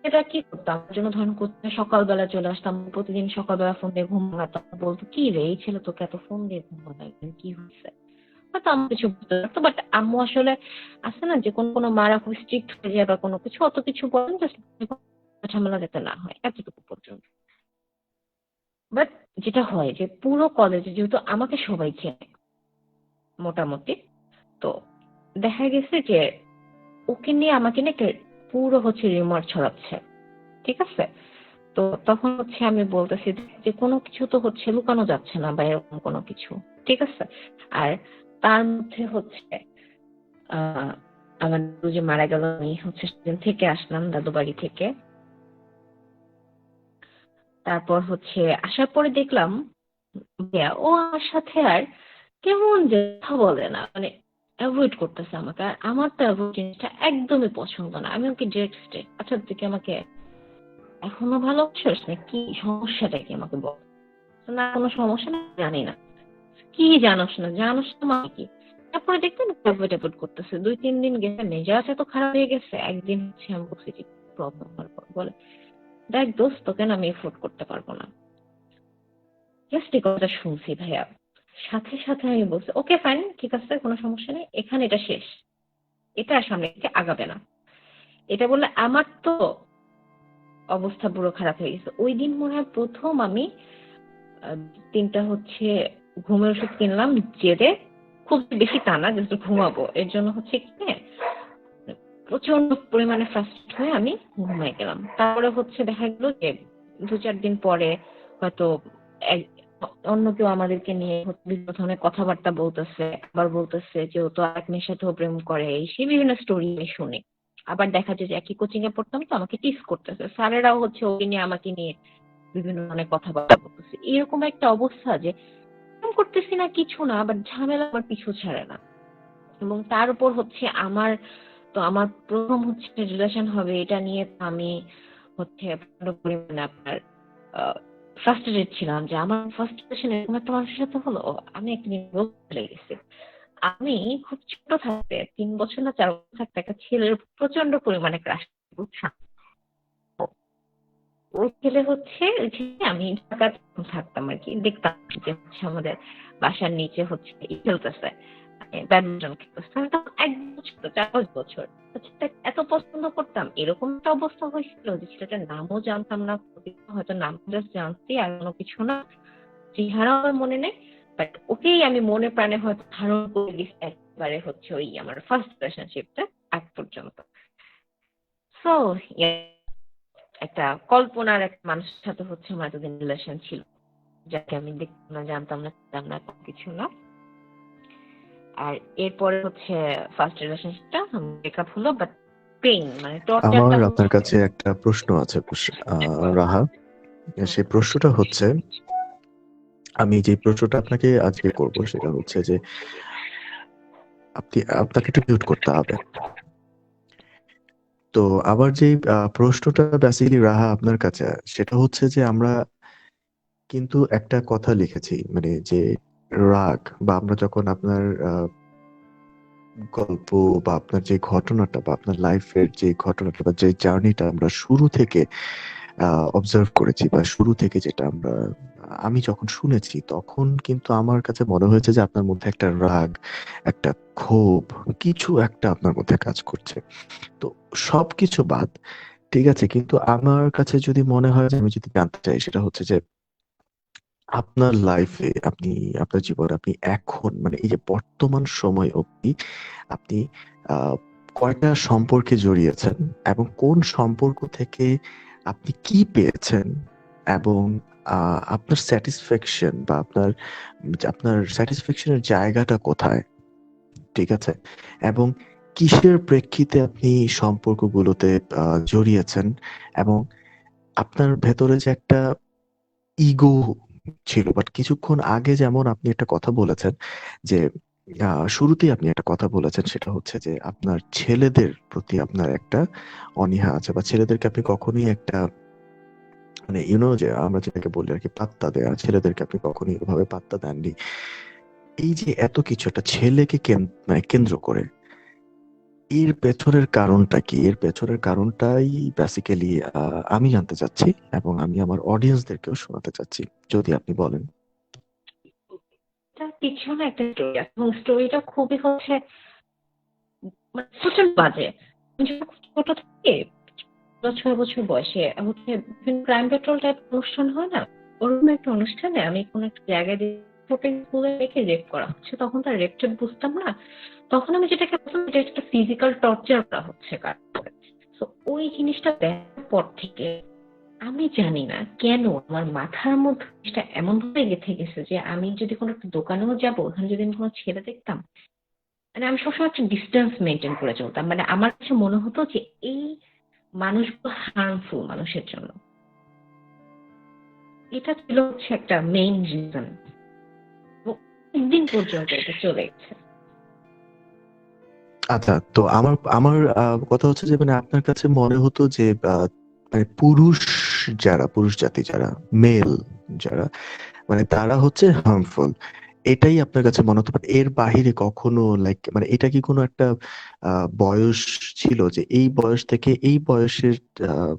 এটা কি করতাম আমার জন্য, ধরেন করতে সকালবেলা চলে আসতাম, প্রতিদিন সকালবেলা ফোন দিয়ে ঘুম ভাঙাতাম, বলতো কি রে এই ছেলে তোকে এত ফোন দিয়ে ঘুম ভাঙায় কি হয়েছে, হয়তো আমি কিছু বুঝতে পারতো, বাট আম্মু আসলে আছে না যে কোন কোন মারা খুব স্ট্রিক্ট হয়ে যায় বা কোনো কিছু, অত কিছু বলেন, জাস্ট ঝামেলা যাতে না হয় এতটুকু পর্যন্ত। বাট যেটা হয় যে পুরো কলেজে যেহেতু আমাকে সবাই চেনে মোটামুটি, তো দেখা গেছে যে ওকে নিয়ে আমাকে নিয়ে একটা পুরো হচ্ছে রিউমার ছড়াচ্ছে, ঠিক আছে। তো তখন হচ্ছে আমি বলতেছি যে কোনো কিছু তো হচ্ছে লুকানো যাচ্ছে না বা এরকম কোনো কিছু, ঠিক আছে। আর তার মধ্যে হচ্ছে আহ আমার দাদু যে মারা গেল, আমি হচ্ছে সেদিন থেকে আসলাম দাদু বাড়ি থেকে। তারপর হচ্ছে আসার পরে দেখলাম ভাইয়া ও আমার সাথে আর কেমন যে কথা বলে না, মানে অ্যাভয়েড করতেছে আমাকে, আর আমার তো অ্যাভয়েড জিনিসটা একদমই পছন্দ না। আমি ওকে ডিরেক্ট, আচ্ছা তুই কি আমাকে এখনো ভালোবাসিস না, কি সমস্যাটা কি আমাকে বল। না কোনো সমস্যা না, জানি না। কি জানোস না, জানোস না মানে কি। তারপরে দেখতেন অ্যাভয়েড অ্যাভয়েড করতেছে, 2-3 দিন গেছে, মেজাজ এত খারাপ হয়ে গেছে। একদিন হচ্ছে আমি বলছি যে প্রবলেম হওয়ার পর বলে দেখ দোস্ত, তোকে না আমি এফোর্ড করতে পারবো না। জাস্ট এই কথাটা শুনছি ভাইয়া, সাথে সাথে আমি বলছি ওকে ফাইন, ঠিক আছে, কোনো সমস্যা নেই, এখানে এটা শেষ, এটা আর সামনে থেকে আগাবে না। এটা বললে আমার তো অবস্থা পুরো খারাপ হয়ে গেছে। ওই দিন মনে হয় প্রথম আমি 3টা হচ্ছে ঘুমের ওষুধ কিনলাম জেদে, খুব বেশি টা না, জাস্ট ঘুমাবো এর জন্য হচ্ছে কিনে প্রচন্ড পরিমাণে ফ্রাস্ট্রেট হয়ে আমি ঘুমাই গেলাম। তারপরে হচ্ছে দেখা গেল যে 2-4 দিন পরে হয়তো অন্য কেউ আমাদেরকে নিয়ে বিভিন্ন ধরনের কথাবার্তা বলতেছে, আবার বলতেছে যে ও তো আরেক মেয়ের সাথেও প্রেম করে, এই সেই বিভিন্ন স্টোরি আমি শুনি। আবার দেখা যায় যে একই কোচিং এ পড়তাম, তো আমাকে টিস করতেছে, স্যারেরাও হচ্ছে ওকে নিয়ে আমাকে নিয়ে বিভিন্ন ধরনের কথাবার্তা বলতেছে। এরকম একটা অবস্থা যে এরকম করতেছি না কিছু না, বাট ঝামেলা আমার পিছু ছাড়ে না। এবং তার উপর হচ্ছে আমার প্রথম হচ্ছে রিলেশন হবে, এটা নিয়ে তো আমি হচ্ছে প্রচন্ড পরিমাণে আপনার ফ্রাস্ট্রেটেড ছিলাম যে আমার ফার্স্ট রিলেশন এরকম একটা মানুষের সাথে হলো। আমি একটা জিনিস বলে গেছি, আমি খুব ছোট থাকতে 3 বছর না 4 বছর থাকতে একটা ছেলের প্রচন্ড পরিমাণে ক্রাশ, বুঝছেন? ওই ছেলে হচ্ছে ওই ছেলে আমি ঢাকাতে থাকতাম আর কি, দেখতাম যে হচ্ছে আমাদের বাসার নিচে হচ্ছে খেলতেছে, ব্যাডমিন্টন খেলতেছে। আমি তখন 1 বছর, 4-5 বছর, ছেলেটাকে এত পছন্দ করতাম। এরকম একটা অবস্থা হয়েছিল যে ছেলেটার নামও জানতাম না, হয়তো নাম জাস্ট জানছি আর কোনো কিছু না, চেহারা আমার মনে নেই, বাট ওকেই আমি মনে প্রাণে হয়তো ধারণ করে দিচ্ছি একবারে হচ্ছে ওই আমার ফার্স্ট রিলেশনশিপটা আগ পর্যন্ত। সো একটা কল্পনার এক মানুষের সাথে হচ্ছে আমার এতদিন রিলেশন ছিল, যাকে আমি দেখতাম না, জানতাম না, চিনতাম না, কোনো কিছু না। আর এরপরে হচ্ছে ফার্স্ট রিলেশনশিপটা ব্রেকআপ হলো, বাট পেইন মানে টর্চারটা আমার আপনার হচ্ছে। কাছে একটা প্রশ্ন আছে রাহা। সেই প্রশ্নটা হচ্ছে, আমি যে প্রশ্নটা আপনাকে আজকে করব সেটা হচ্ছে যে আপনাকে একটু মিউট করতে হবে। তো আবার যে প্রশ্নটা বেসিক্যালি রাহা আপনার কাছে, সেটা হচ্ছে যে আমরা কিন্তু একটা কথা লিখেছি, মানে যে রাগ বা আমরা যখন আপনার গল্প বা আপনার যে ঘটনাটা বা আপনার লাইফের যে ঘটনাটা বা যে জার্নিটা আমরা শুরু থেকে অবজার্ভ করেছি বা শুরু থেকে যেটা আমি যখন শুনেছি, তখন কিন্তু আমার কাছে মনে হয়েছে যে আপনার মধ্যে একটা রাগ, একটা ক্ষোভ, কিছু একটা আপনার মধ্যে কাজ করছে। তো সবকিছু বাদ, ঠিক আছে, কিন্তু আমার কাছে যদি মনে হয় যে আমি যদি জানতে চাই, সেটা হচ্ছে যে আপনার লাইফে আপনার জীবনে আপনি এখন মানে এই যে বর্তমান সময় অবধি আপনি আহ, কয়টা সম্পর্কে জড়িয়েছেন, এবং কোন সম্পর্ক থেকে আপনি কি পেয়েছেন, এবং আপনার স্যাটিসফ্যাকশন বা আপনার স্যাটিসফ্যাকশনের জায়গাটা কোথায়, ঠিক আছে, এবং কিসের প্রেক্ষিতে আপনি সম্পর্কগুলোতে জড়িয়েছেন, এবং আপনার ভেতরে যে একটা ইগো ছিল, বাট কিছুক্ষণ আগে যেমন আপনি একটা কথা বলেছেন যে শুরুতেই আপনি একটা কথা বলেছেন, সেটা হচ্ছে যে আপনার ছেলেদের প্রতি আপনার একটা অনীহা আছে, বা ছেলেদেরকে আপনি কখনোই একটা মানে যে আমরা যেটাকে বলি আর কি পাত্তা দেয়া, ছেলেদেরকে আপনি কখনোই ওভাবে পাত্তা দেননি। এই যে এত কিছু একটা ছেলেকে মানে কেন্দ্র করে, এর পেছনের কারণটা কি? এর পেছনের কারণটাই বেসিক্যালি আমি জানতে চাচ্ছি, এবং আমি আমার অডিয়েন্সদেরকেও শোনাতে চাচ্ছি, যদি আপনি বলেন। তার পিছনে একটা স্টোরি আছে, এবং স্টোরিটা খুবই হচ্ছে মানে প্রচন্ড বাজে। আমি যখন ছোট থেকে 6 বছর বয়সে হচ্ছে বিভিন্ন ক্রাইম পেট্রোল টাইপ অনুষ্ঠান হয় না, ওরকম একটা অনুষ্ঠানে আমি কোন একটা জায়গায় শপিং স্কুলে রেখে রেপ করা হচ্ছে। তখন তার রেপ টেপ বুঝতাম না, তখন আমি যেটাকে বলতাম এটা একটা ফিজিক্যাল টর্চার করা হচ্ছে কার করে। তো ওই জিনিসটা দেখার পর থেকে আমি জানি না কেন আমার মাথার মধ্যে জিনিসটা এমন ভাবে গেঁথে গেছে যে আমি যদি কোনো একটা দোকানেও যাবো, ওখানে যদি আমি কোনো ছেলে দেখতাম, মানে আমি সবসময় একটা ডিস্টেন্স মেনটেন করে চলতাম। মানে আমার কাছে মনে হতো যে এই মানুষগুলো হার্মফুল মানুষের জন্য। এটা ছিল হচ্ছে একটা মেইন রিজন, একদিন পর্যন্ত এটা চলে গেছে। আচ্ছা, তো আমার আমার কথা হচ্ছে যে মানে আপনার কাছে মনে হতো যে মানে পুরুষ জাতি যারা, মেল যারা, মানে তারা হচ্ছে হার্মফুল, এটাই আপনার কাছে মনে হতো। বাট এর বাহিরে কখনো লাইক মানে এটা কি কোনো একটা বয়স ছিল যে এই বয়স থেকে এই বয়সের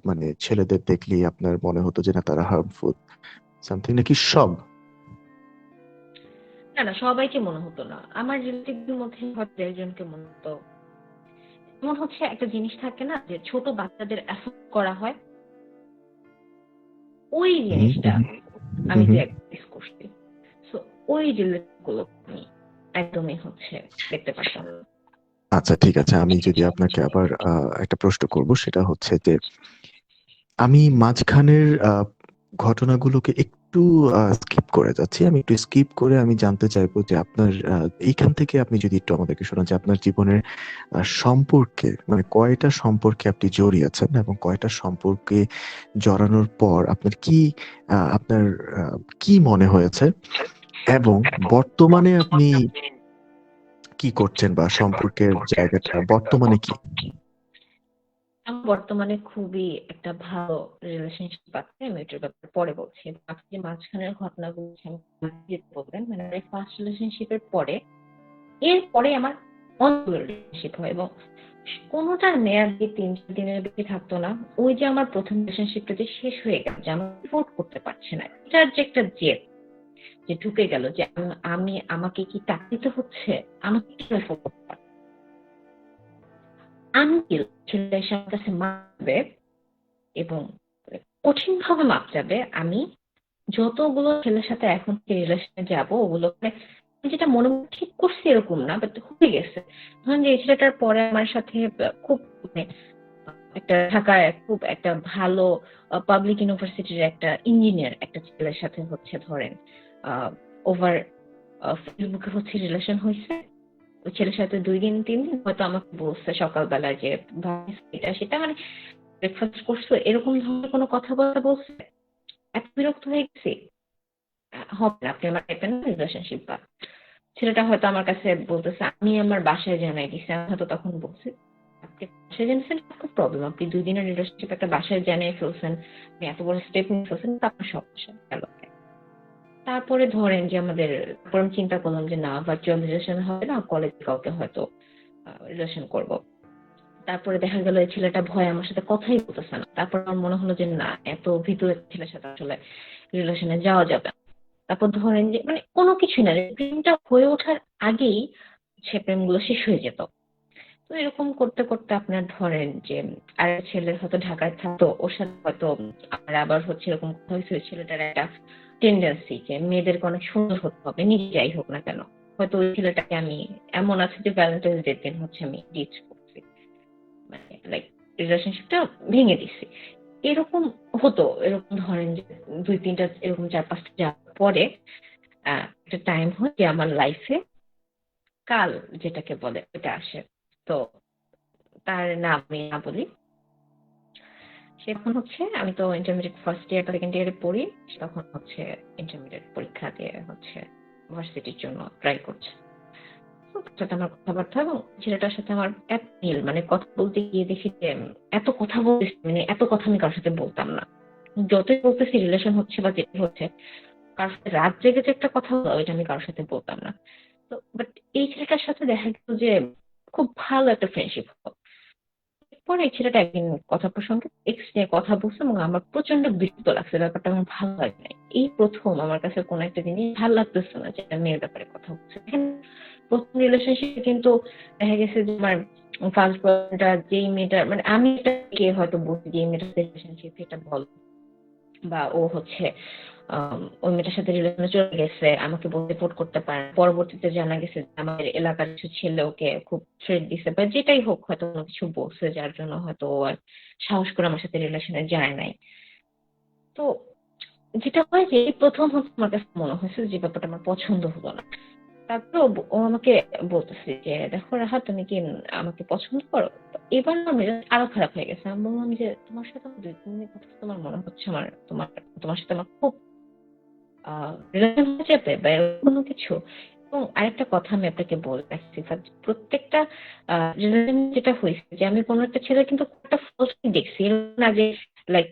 মানে ছেলেদের দেখলেই আপনার মনে হতো যে না তারা হার্মফুল সামথিং, নাকি সব? না না, সবাইকে মনে হতো না, আমার রিলেটিভদের মধ্যে হয়তো একজনকে মনে হতো। যেমন হচ্ছে একটা জিনিস থাকে না যে ছোট বাচ্চাদের অ্যাফোর্ড করা হয়, ওই হুম জিনিসটা হুম হুম আমি হুম। এক্সপিরিয়েন্স করছি। সো ওই রিলেটিভ গুলো আমি একদমই হচ্ছে দেখতে পারতাম না। আচ্ছা, ঠিক আছে, আমি যদি আপনাকে আবার একটা প্রশ্ন করব, সেটা হচ্ছে যে আমি মাঝখানের ঘটনাগুলোকে একটু স্কিপ করে যাচ্ছি। আমি একটু স্কিপ করে আমি জানতে চাইবো যে আপনার এইখান থেকে আপনি যদি একটু আমাদেরকে শোনান যে আপনার জীবনের সম্পর্কে মানে কয়টা সম্পর্কে আপনি জড়িয়েছেন এবং কয়টা সম্পর্কে জড়ানোর পর আপনার আপনার কি মনে হয়েছে এবং বর্তমানে আপনি কি করছেন বা সম্পর্কের জায়গাটা বর্তমানে কি? আমি বর্তমানে খুবই একটা ভালো রিলেশনশিপ আছে, আমি এটার ব্যাপারে পরে বলছি। বাকি যে মাঝখানের ঘটনাগুলো আছে আমি যেতে বলবেন, মানে ফার্স্ট রিলেশনশিপের পরে এরপরে আমার অনেকগুলো রিলেশনশিপ হয় এবং কোনোটার মেয়াদি 3-4 দিনের বেশি থাকতো না। ওই যে আমার প্রথম রিলেশনশিপটা যে শেষ হয়ে গেল, যে আমি এফোর্ড করতে পারছি না, এটার যে একটা জেদ যে ঢুকে গেল যে আমি আমাকে কি টাকা দিতে হচ্ছে, আমাকে কি এফোর্ড করতে পারছি আনটিল ছেলেটা এসে আমার কাছে মাপবে এবং কঠিন ভাবে মাপ যাবে। আমি যতগুলো ছেলের সাথে এখন রিলেশনে যাব ওগুলো মানে আমি যেটা মনে মনে ঠিক করছি এরকম না, বাট হয়ে গেছে। ধরেন যে এই ছেলেটার পরে আমার সাথে খুব মানে একটা ঢাকার খুব একটা ভালো পাবলিক ইউনিভার্সিটির একটা ইঞ্জিনিয়ার একটা ছেলের সাথে হচ্ছে ধরেন ওভার ফেসবুকে হচ্ছে রিলেশন হয়েছে। ওই ছেলের সাথে 2-3 দিন হয়তো আমাকে বলছে সকালবেলা যে ভাই এটা সেটা মানে ব্রেকফাস্ট করছো এরকম ধরনের কোনো কথাবার্তা বলছে। এত বিরক্ত হয়ে গেছি। হবে না, আপনি আমার টাইপের না রিলেশনশিপ বা ছেলেটা হয়তো আমার কাছে বলতেছে আমি আমার বাসায় জানাই দিছি। আমি হয়তো তখন বলছি আপনি বাসায় জানিয়েছেন খুব প্রবলেম, আপনি 2 দিনের রিলেশনশিপ একটা বাসায় জানিয়ে ফেলছেন, আপনি এত বড় স্টেপ নিয়ে ফেলছেন, তা আপনার সমস্যা গেল। তারপরে ধরেন যে আমাদের তারপর আমি চিন্তা করলাম যে না ভার্চুয়াল রিলেশন হবে না, কলেজে কাউকে হয়তো রিলেশন করব। তারপরে দেখা গেল এই ছেলেটা ভয় আমার সাথে কথাই বলতেছে না। তারপর আমার মনে হলো যে না, এত ভিতরে ছেলের সাথে আসলে রিলেশনে যাওয়া যাবে না। তারপর ধরেন যে মানে কোনো কিছু না, প্রেমটা হয়ে ওঠার আগেই সে প্রেমগুলো শেষ হয়ে যেত। তো এরকম করতে করতে আপনার ধরেন যে আর ছেলের হয়তো ঢাকায় থাকতো, ওর সাথে হয়তো আমার আবার হচ্ছে এরকম কথা হয়েছে। ওই ছেলেটার একটা টেন্ডেন্সি যে মেয়েদেরকে অনেক সুন্দর হতে হবে নিজে যাই হোক না কেন। হয়তো ওই ছেলেটাকে আমি এমন আছে যে ভ্যালেন্টাইন্স ডে দিন হচ্ছে আমি ডিচ করছি, মানে লাইক রিলেশনশিপটা ভেঙে দিছি। এরকম হতো, এরকম ধরেন যে 2-3টা এরকম 4-5টা যাওয়ার পরে একটা টাইম হয় যে আমার লাইফে কাল যেটাকে বলে এটা আসে। তো তার নাম আমি না বলি। সে তখন হচ্ছে আমি তো ইন্টারমিডিয়েট ফার্স্ট ইয়ার সেকেন্ড ইয়ারে পড়ি। সে তখন হচ্ছে ইন্টারমিডিয়েট পরীক্ষা দিয়ে হচ্ছে ভার্সিটির জন্য ট্রাই করছে। তো তার সাথে আমার কথাবার্তা এবং ছেলেটার সাথে আমার এত মিল, মানে কথা বলতে গিয়ে দেখি যে এত কথা বলতেছি, মানে এত কথা আমি কারোর সাথে বলতাম না। যতই বলতেছি রিলেশন হচ্ছে বা যেটা হচ্ছে, কারোর সাথে রাত জেগে যে একটা কথা বলা ওইটা আমি কারোর সাথে বলতাম না। তো বাট এই ছেলেটার সাথে দেখা গেল যে খুব ভালো একটা ফ্রেন্ডশিপ হলো। পরে এই ছেলেটা একদিন কথা প্রসঙ্গে এক্স নিয়ে কথা বলছে এবং আমার প্রচন্ড বিরক্ত লাগছে, ব্যাপারটা আমার ভালো লাগে নাই। এই প্রথম আমার কাছে কোনো একটা জিনিস ভালো লাগতেছে না যে একটা মেয়ের ব্যাপারে কথা বলছে। দেখেন, প্রথম রিলেশনশিপে কিন্তু দেখা গেছে যে আমার ফার্স্ট বয়ফ্রেন্ডটা যেই মেয়েটা মানে আমি এটাকে হয়তো বলছি যে এই মেয়েটার রিলেশনশিপ এটা বল বা ও হচ্ছে ওই মেয়েটার সাথে রিলেশনে চলে গেছে, আমাকে বলতে রিপোর্ট করতে পারে না। পরবর্তীতে জানা গেছে যে আমাদের এলাকার কিছু ছেলে ওকে খুব থ্রেট দিছে বা যেটাই হোক হয়তো কোনো কিছু বলছে যার জন্য হয়তো ও আর সাহস করে আমার সাথে রিলেশনে যায় নাই। তো যেটা হয় যে এই প্রথম হচ্ছে আমার কাছে মনে হয়েছে যে ব্যাপারটা আমার পছন্দ হলো না। তারপর ও আমাকে বলতেছে যে দেখো রাহা তুমি কি আমাকে পছন্দ করো? তো এবার না মেজাজ আরো খারাপ হয়ে গেছে। আমি বললাম যে তোমার সাথে আমার 2-3 দিনের কথা তোমার মনে হচ্ছে আমার তোমার তোমার সাথে আমার খুব রিলেশন হয়ে যাবে বা এরকম কোনো কিছু। এবং আরেকটা কথা আমি আপনাকে বলে রাখছি, প্রত্যেকটা রিলেশন যেটা হয়েছে যে আমি কোনো একটা ছেলে কিন্তু একটা ফলসই দেখছি, এরকম না যে লাইক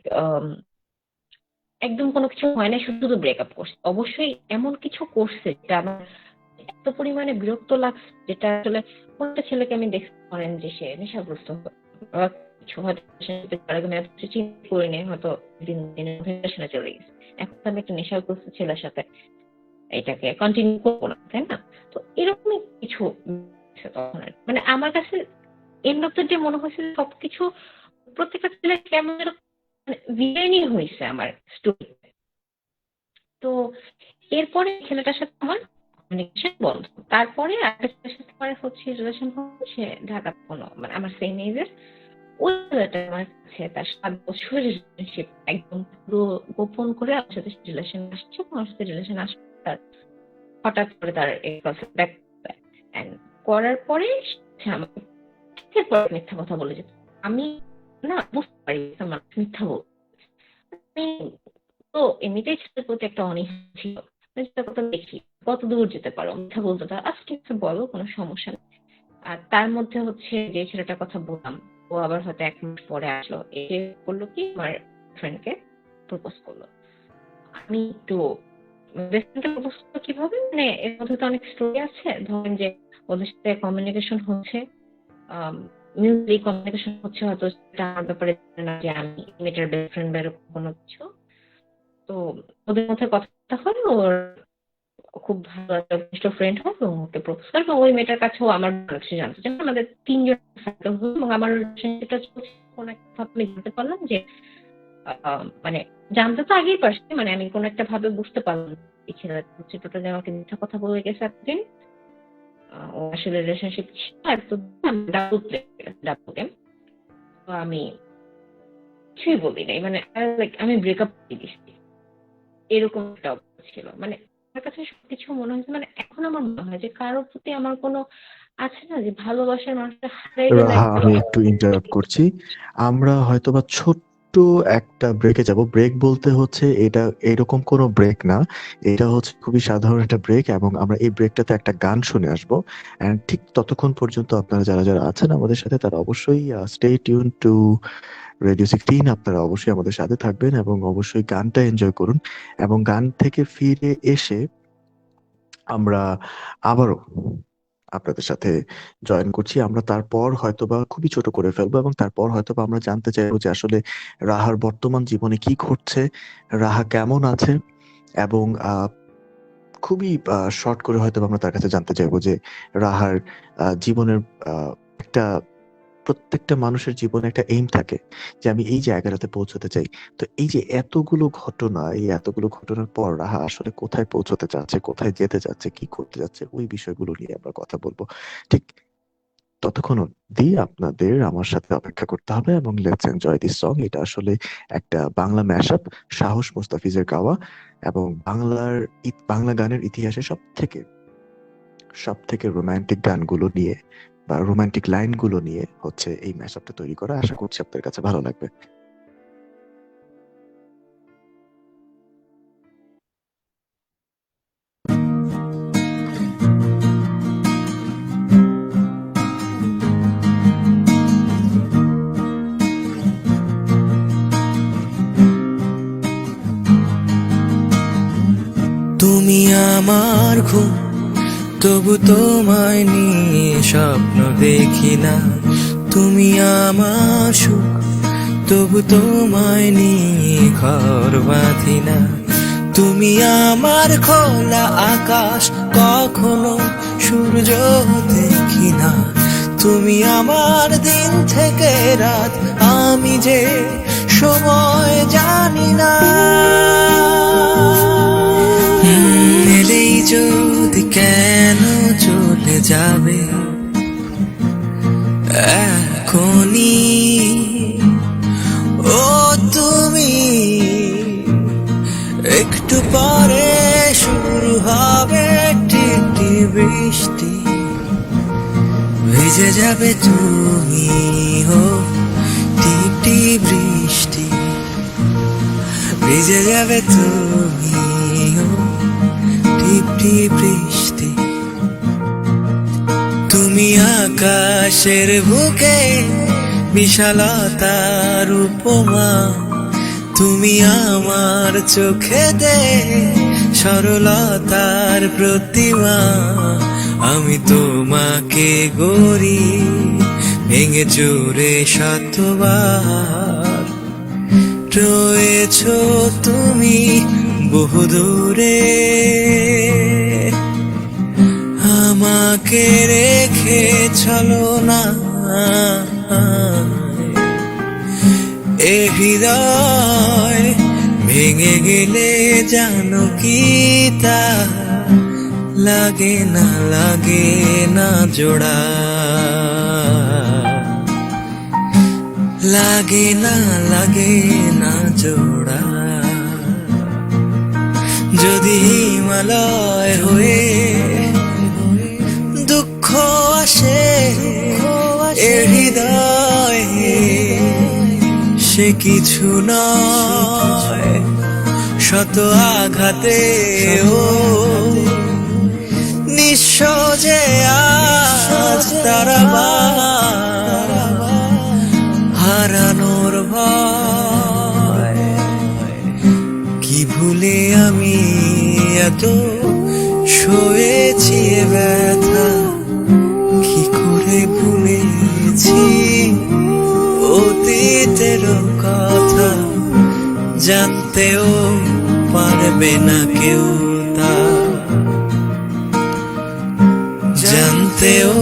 একদম কোনো কিছু হয় না শুধু শুধু ব্রেকআপ করছে। অবশ্যই এমন কিছু করছে যেটা আমার এত পরিমাণে বিরক্ত লাগছে, যেটা আসলে কোনটা ছেলেকে আমি দেখতে পারেন যে সে নেশাগ্রস্ত বা কিছু হয়তো তার আগে আমি এত কিছু চিন্তা করিনি, হয়তো দিন দিনের রিলেশনে চলে গেছে। এখন তো আমি একটা নেশাগ্রস্ত ছেলের সাথে এটাকে কন্টিনিউ করবো না, তাই না? তো এরকমই কিছু তখন আর মানে আমার কাছে এন্ড অফ দ্য ডে মনে হয়েছে সবকিছু প্রত্যেকটা ছেলে কেমন যেন মানে ভিলেনই হয়েছে আমার স্টোরিতে। তো এরপরে ছেলেটার সাথে আমার কমিউনিকেশন বন্ধ। তারপরে আরেকটা ছেলের সাথে আমার হচ্ছে রিলেশন হচ্ছে ঢাকা কোনো মানে আমার সেম এজের। ওই ছেলেটা আমার কাছে তার 7 বছরের রিলেশনশিপ একদম পুরো গোপন করে আমার সাথে রিলেশন আসছে, আমার সাথে রিলেশন আসছে, তার হঠাৎ করে তার এই ব্যাক করার পরে সে আমাকে এরপর মিথ্যা কথা বলে যেত। আমি না বুঝতে পারি একটা মানুষ মিথ্যা বলছে। আমি তো এমনিতেই ছেলের প্রতি একটা অনীহা ছিল, আমি যেটা কথা দেখি কত দূর যেতে পারো, মিথ্যা বলতে পারো, আচ্ছা ঠিক আছে বলো, কোনো সমস্যা নেই। আর তার মধ্যে হচ্ছে যে ছেলেটার কথা বললাম, ও আবার হয়তো 1 মাস পরে আসলো, এসে করলো কি আমার ফ্রেন্ডকে প্রপোজ করলো। আমি একটু বেস্ট ফ্রেন্ডকে প্রপোজ করলো কিভাবে, মানে এর মধ্যে তো অনেক স্টোরি আছে, ধরেন যে ওদের সাথে কমিউনিকেশন হচ্ছে, মিউচুয়ালি কমিউনিকেশন হচ্ছে, হয়তো সেটা আমার ব্যাপারে জানে না যে আমি মেয়েটার বেস্ট ফ্রেন্ড বা এরকম কোনো কিছু। তো ওদের মধ্যে কথা হয়, ওর খুব ভালো একটা ঘনিষ্ঠ ফ্রেন্ড হয় এবং ওকে প্রপোজ করে, এবং ওই মেয়েটার কাছেও আমার ভালো কিছু জানতে চায়। আমাদের 3 জন সার্কেল হলো এবং আমার রিলেশনশিপটা চলছে, কোনো একটা ভাবে আমি জানতে পারলাম যে মানে জানতে তো আগেই পারছি, মানে আমি কোনো একটা ভাবে বুঝতে পারলাম এই ছেলেটা হচ্ছে টোটালি আমাকে মিথ্যা কথা বলে গেছে এতদিন। ও আসলে রিলেশনশিপ ছিল এতদিন, ডাবল গেম। তো আমি কিছুই বলি নাই, মানে আমি ব্রেকআপ দিয়ে দিচ্ছি, এরকম একটা অবস্থা ছিল। মানে আমার কাছে সবকিছু মনে হয়েছে, মানে এখন আমার মনে হয় যে কারোর প্রতি আমার কোনো আছে না যে ভালোবাসার মানুষটা হারিয়ে গেলে রাহা, একটা আমি একটু ইন্টারাপ্ট করছি। আমরা হয়তোবা ছোট্ট একটা ব্রেকে যাব। ব্রেক বলতে হচ্ছে এটা এরকম কোনো ব্রেক না। এটা হচ্ছে খুবই সাধারণ একটা ব্রেক, এবং আমরা এই ব্রেকটাতে একটা গান শুনে আসবো। অ্যান্ড ঠিক ততক্ষণ পর্যন্ত আপনারা যারা আছেন আমাদের সাথে, তারা অবশ্যই স্টে টিউন টু রেডিও 16। আপনারা অবশ্যই আমাদের সাথে থাকবেন এবং অবশ্যই গানটা এনজয় করুন। এবং গান থেকে ফিরে এসে আমরা আবারও আপনাদের সাথে জয়েন করছি। আমরা তারপর হয়তোবা খুবই ছোট করে ফেলবো, এবং তারপর হয়তোবা আমরা জানতে চাইবো যে আসলে রাহার বর্তমান জীবনে কি ঘটছে, রাহা কেমন আছে, এবং খুবই শর্ট করে হয়তো আমরা তার কাছে জানতে চাইবো যে রাহার জীবনের একটা প্রত্যেকটা মানুষের জীবনে একটা এইম থাকে যে আমি এই জায়গাটাতে পৌঁছতে চাই। তো এই যে এতগুলো ঘটনা, এই এতগুলো ঘটনার পর রাহা আসলে কোথায় পৌঁছতে চাচ্ছে, কোথায় যেতে চাচ্ছে, কি করতে যাচ্ছে, ওই বিষয়গুলো নিয়ে আমরা কথা বলবো। ঠিক ততক্ষণ অব্দি আপনাদের আমার সাথে অপেক্ষা করতে হবে, এবং লেটস এনজয় দিস সং। এটা আসলে একটা বাংলা ম্যাশআপ, সাহস মুস্তাফিজের গাওয়া, এবং বাংলা গানের ইতিহাসে সব থেকে রোমান্টিক গানগুলো নিয়ে বা রোমান্টিক লাইনগুলো নিয়ে হচ্ছে এই ম্যাশআপটা তৈরি করা। আশা করছি আপনাদের কাছে ভালো লাগবে। তুমি আমার ঘুম, তবু তোমায় নিয়ে স্বপ্ন দেখি না। তুমি আমার সুখ, তবু তোমায় নিয়ে ঘর বাঁধি না। তুমি আমার খোলা আকাশ, কখনো সূর্য দেখি না। তুমি আমার দিন থেকে রাত, আমি যে সময় জানি না। এলেই যদি কেন চলে যাবে এখনই, ও তুমি একটু পরে শুরু হবে টিপটি বৃষ্টি, ভিজে যাবে তুমি, ও টিপটি বৃষ্টি, ভিজে যাবে তুমি, ও টিপটি বৃষ্টি। তুমি আকাশের বুকে বিশালতার উপমা, তুমি আমার চোখেতে সরলতার প্রতিমা। আমি তোমাকে গড়ি ভেঙে চুরে শতবার, রয়েছো তুমি বহুদূরে, আমাকে রেখে চলো না। এ হৃদয় ভেঙে গেলে জানো কি তা লাগে না জোড়া। লাগে না জোড়া, যদি হিমালয় হয়ে দুঃখ আসে এ হৃদয়ে, সে কিছু নয় শত আঘাতে ও নিঃস্ব যে আজ তারা হারানোর ভয়। কি ভুলে আমি এত সয়েছি এ ব্যথা, কি করে ভুলেছি অতীতের কথা, জানতেও পারবে না কেউ তা, জানতেও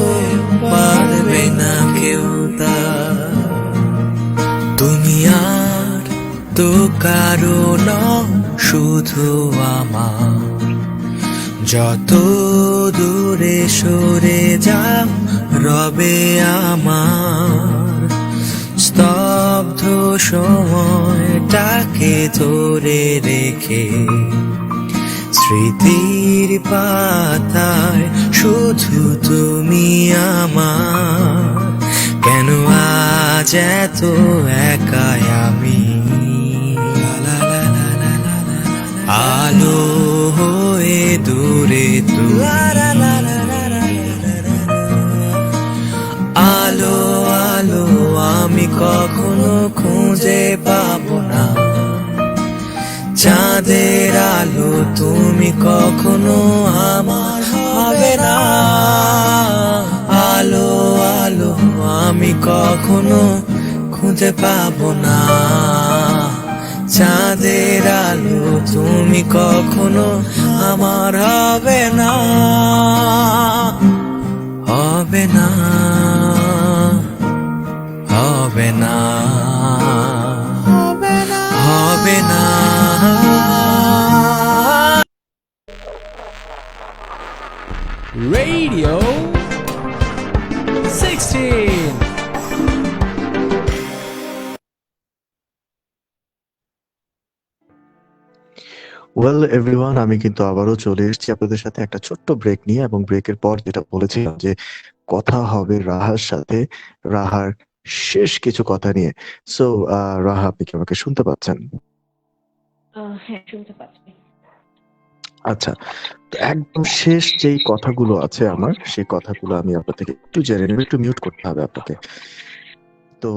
পারবে না কেউ তা। তুমি আর তো কারো নও, শুধু আমার। যত দূরে সরে যাও রবে আমার, স্তব্ধ সময়টাকে ধরে রেখে স্মৃতির পাতায় শুধু তুমি আমার। কেন আজ এত একাই আমি, আলো হয়ে দূরে তুমি, আলো আলো আমি কখনো খুঁজে পাবো না, চাঁদের আলো তুমি কখনো আমার হবে না। আলো আলো আমি কখনো খুঁজে পাবো না, চাঁদের আলো তুমি কখনো আমার হবে না, হবে না, হবে না, হবে না। Radio 16. ওয়েল এভরিওয়ান, আমি কিন্তু আবারও চলে এসেছি আপনাদের সাথে একটা ছোট্ট ব্রেক নিয়ে, এবং ব্রেকের পর যেটা বলেছিলাম যে কথা হবে রাহার সাথে, রাহার শেষ কিছু কথা নিয়ে। সো রাহা, আপনি কি আমাকে শুনতে পাচ্ছেন? হ্যাঁ, শুনতে পাচ্ছি। আচ্ছা, তো একদম শেষ যেই কথাগুলো আছে আমার, সেই কথাগুলো আমি আপনার থেকে একটু জেনে নেব। একটু মিউট করতে হবে আপনাকে। তো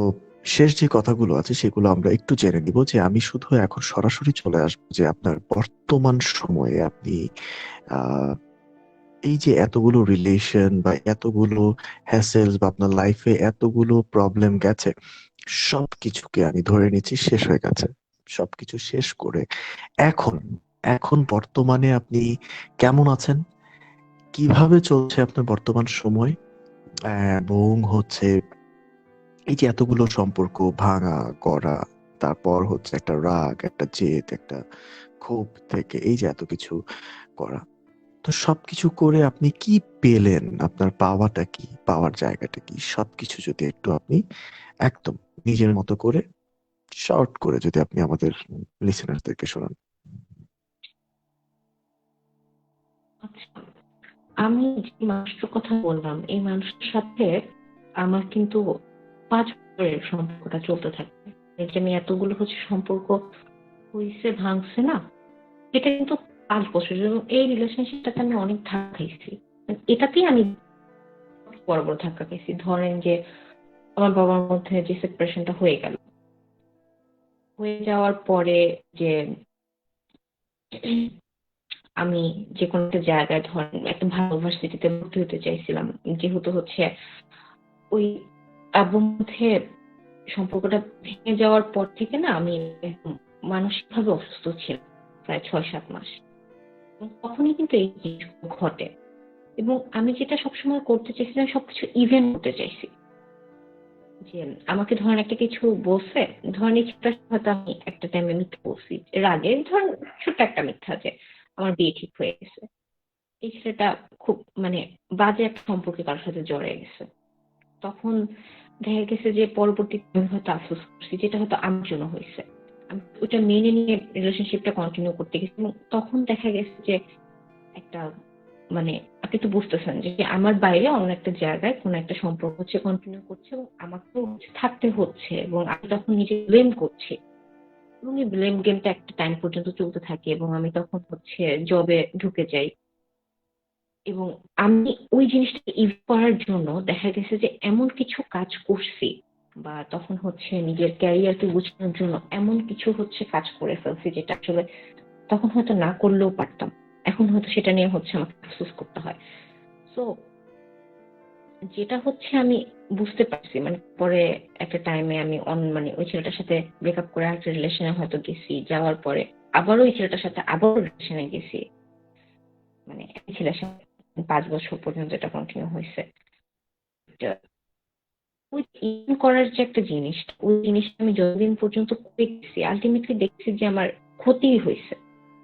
শেষ যে কথাগুলো আছে সেগুলো আমরা একটু জেনে নিব, যে আমি শুধু এখন সরাসরি চলে আসবো যে আপনার বর্তমান সময়ে আপনি আহ এই যে এতগুলো রিলেশন বা এতগুলো হ্যাসেলস বা আপনার লাইফে এতগুলো প্রবলেম গেছে, সবকিছুকে আমি ধরে নিচ্ছি শেষ হয়ে গেছে। সবকিছু শেষ করে এখন এখন বর্তমানে আপনি কেমন আছেন, কিভাবে চলছে আপনার বর্তমান সময়, এবং হচ্ছে এই যে এতগুলো সম্পর্ক ভাঙা করা, তারপর হচ্ছে একটা রাগ, একটা জেদ, একটা ক্ষোভ থেকে এই যে এত কিছু করা, তো সবকিছু করে আপনি কি পেলেন, আপনার পাওয়াটা কি, পাওয়ার জায়গাটা কি, সবকিছু যদি একটু আপনি একদম নিজের মতো করে শর্ট করে যদি আপনি আমাদের লিসেনারদেরকে শোনান। আচ্ছা, আমি যে মানুষটার কথা বললাম, এই মানুষটার সাথে আমার কিন্তু 5 বছরের সম্পর্কটা চলতে থাকে। এই যে আমি এতগুলো সম্পর্ক হইছে ভাঙছে না, এটা কিন্তু 5 বছর, এবং এই রিলেশনশিপটাতে আমি অনেক ধাক্কা খাইছি। এটাতেই আমি বড় বড় ধাক্কা খাইছি। ধরেন যে আমার বাবার মধ্যে যে সেপারেশনটা হয়ে গেল, হয়ে যাওয়ার পরে যে আমি যে কোনো একটা জায়গায় ধরেন একটা ভালো ভার্সিটিতে ভর্তি হতে চাইছিলাম, যেহেতু ওই আব্বুর মধ্যে সম্পর্কটা ভেঙে যাওয়ার পর থেকে না আমি একদম মানসিকভাবে অসুস্থ ছিলাম প্রায় 6-7 মাস। এবং তখনই কিন্তু এই জিনিসগুলো ঘটে, এবং আমি যেটা সবসময় করতে চাইছিলাম সবকিছু ইভেন্ট করতে চাইছি। যে আমাকে ধরেন একটা কিছু বলছে, ধরেন এই ছেলেটার হয়তো আমি একটা টাইমে মিথ্যা বলছি, এর আগে ধরেন ছোট্ট একটা মিথ্যা যে আমার বিয়ে ঠিক হয়ে গেছে। এই ছেলেটা খুব মানে বাজে একটা সম্পর্কে কারোর সাথে জড়িয়ে গেছে। তখন দেখা গেছে যে পরবর্তীতে আমি হয়তো আফসোস করছি, যেটা হয়তো আমার জন্য হয়েছে। আমি ওটা মেনে নিয়ে রিলেশনশিপটা কন্টিনিউ করতে গেছি এবং তখন দেখা গেছে যে একটা মানে আপনি তো বুঝতেছেন যে আমার বাইরে অন্য একটা জায়গায় কোনো একটা সম্পর্ক হচ্ছে কন্টিনিউ করছে এবং আমাকেও হচ্ছে থাকতে হচ্ছে এবং আমি তখন নিজে ব্লেম করছি এবং এই ব্লেম গেমটা একটা টাইম পর্যন্ত চলতে থাকে এবং আমি তখন হচ্ছে জবে ঢুকে যাই এবং আমি ওই জিনিসটা ইভেন্ট করার জন্য দেখা গেছে যে এমন কিছু কাজ করছি বা তখন হচ্ছে নিজের ক্যারিয়ারকে গুছানোর জন্য এমন কিছু হচ্ছে কাজ করে ফেলছি যেটা আসলে তখন হয়তো না করলেও পারতাম। এখন হয়তো সেটা নিয়ে হচ্ছে আমাকে আফসোস করতে হয়। সো যেটা হচ্ছে আমি বুঝতে পারছি মানে পরে একটা টাইমে আমি মানে ওই ছেলেটার সাথে ব্রেকআপ করে একটা রিলেশনে হয়তো গেছি, যাওয়ার পরে আবারও ওই ছেলেটার সাথে আবারও রিলেশনে গেছি, মানে এক ছেলের সাথে 5 বছর পর্যন্ত এটা কন্টিনিউ হয়েছে। ওই ইন করার যে একটা জিনিস, ওই জিনিসটা আমি যতদিন পর্যন্ত করে গেছি আলটিমেটলি দেখছি যে আমার ক্ষতি হয়েছে।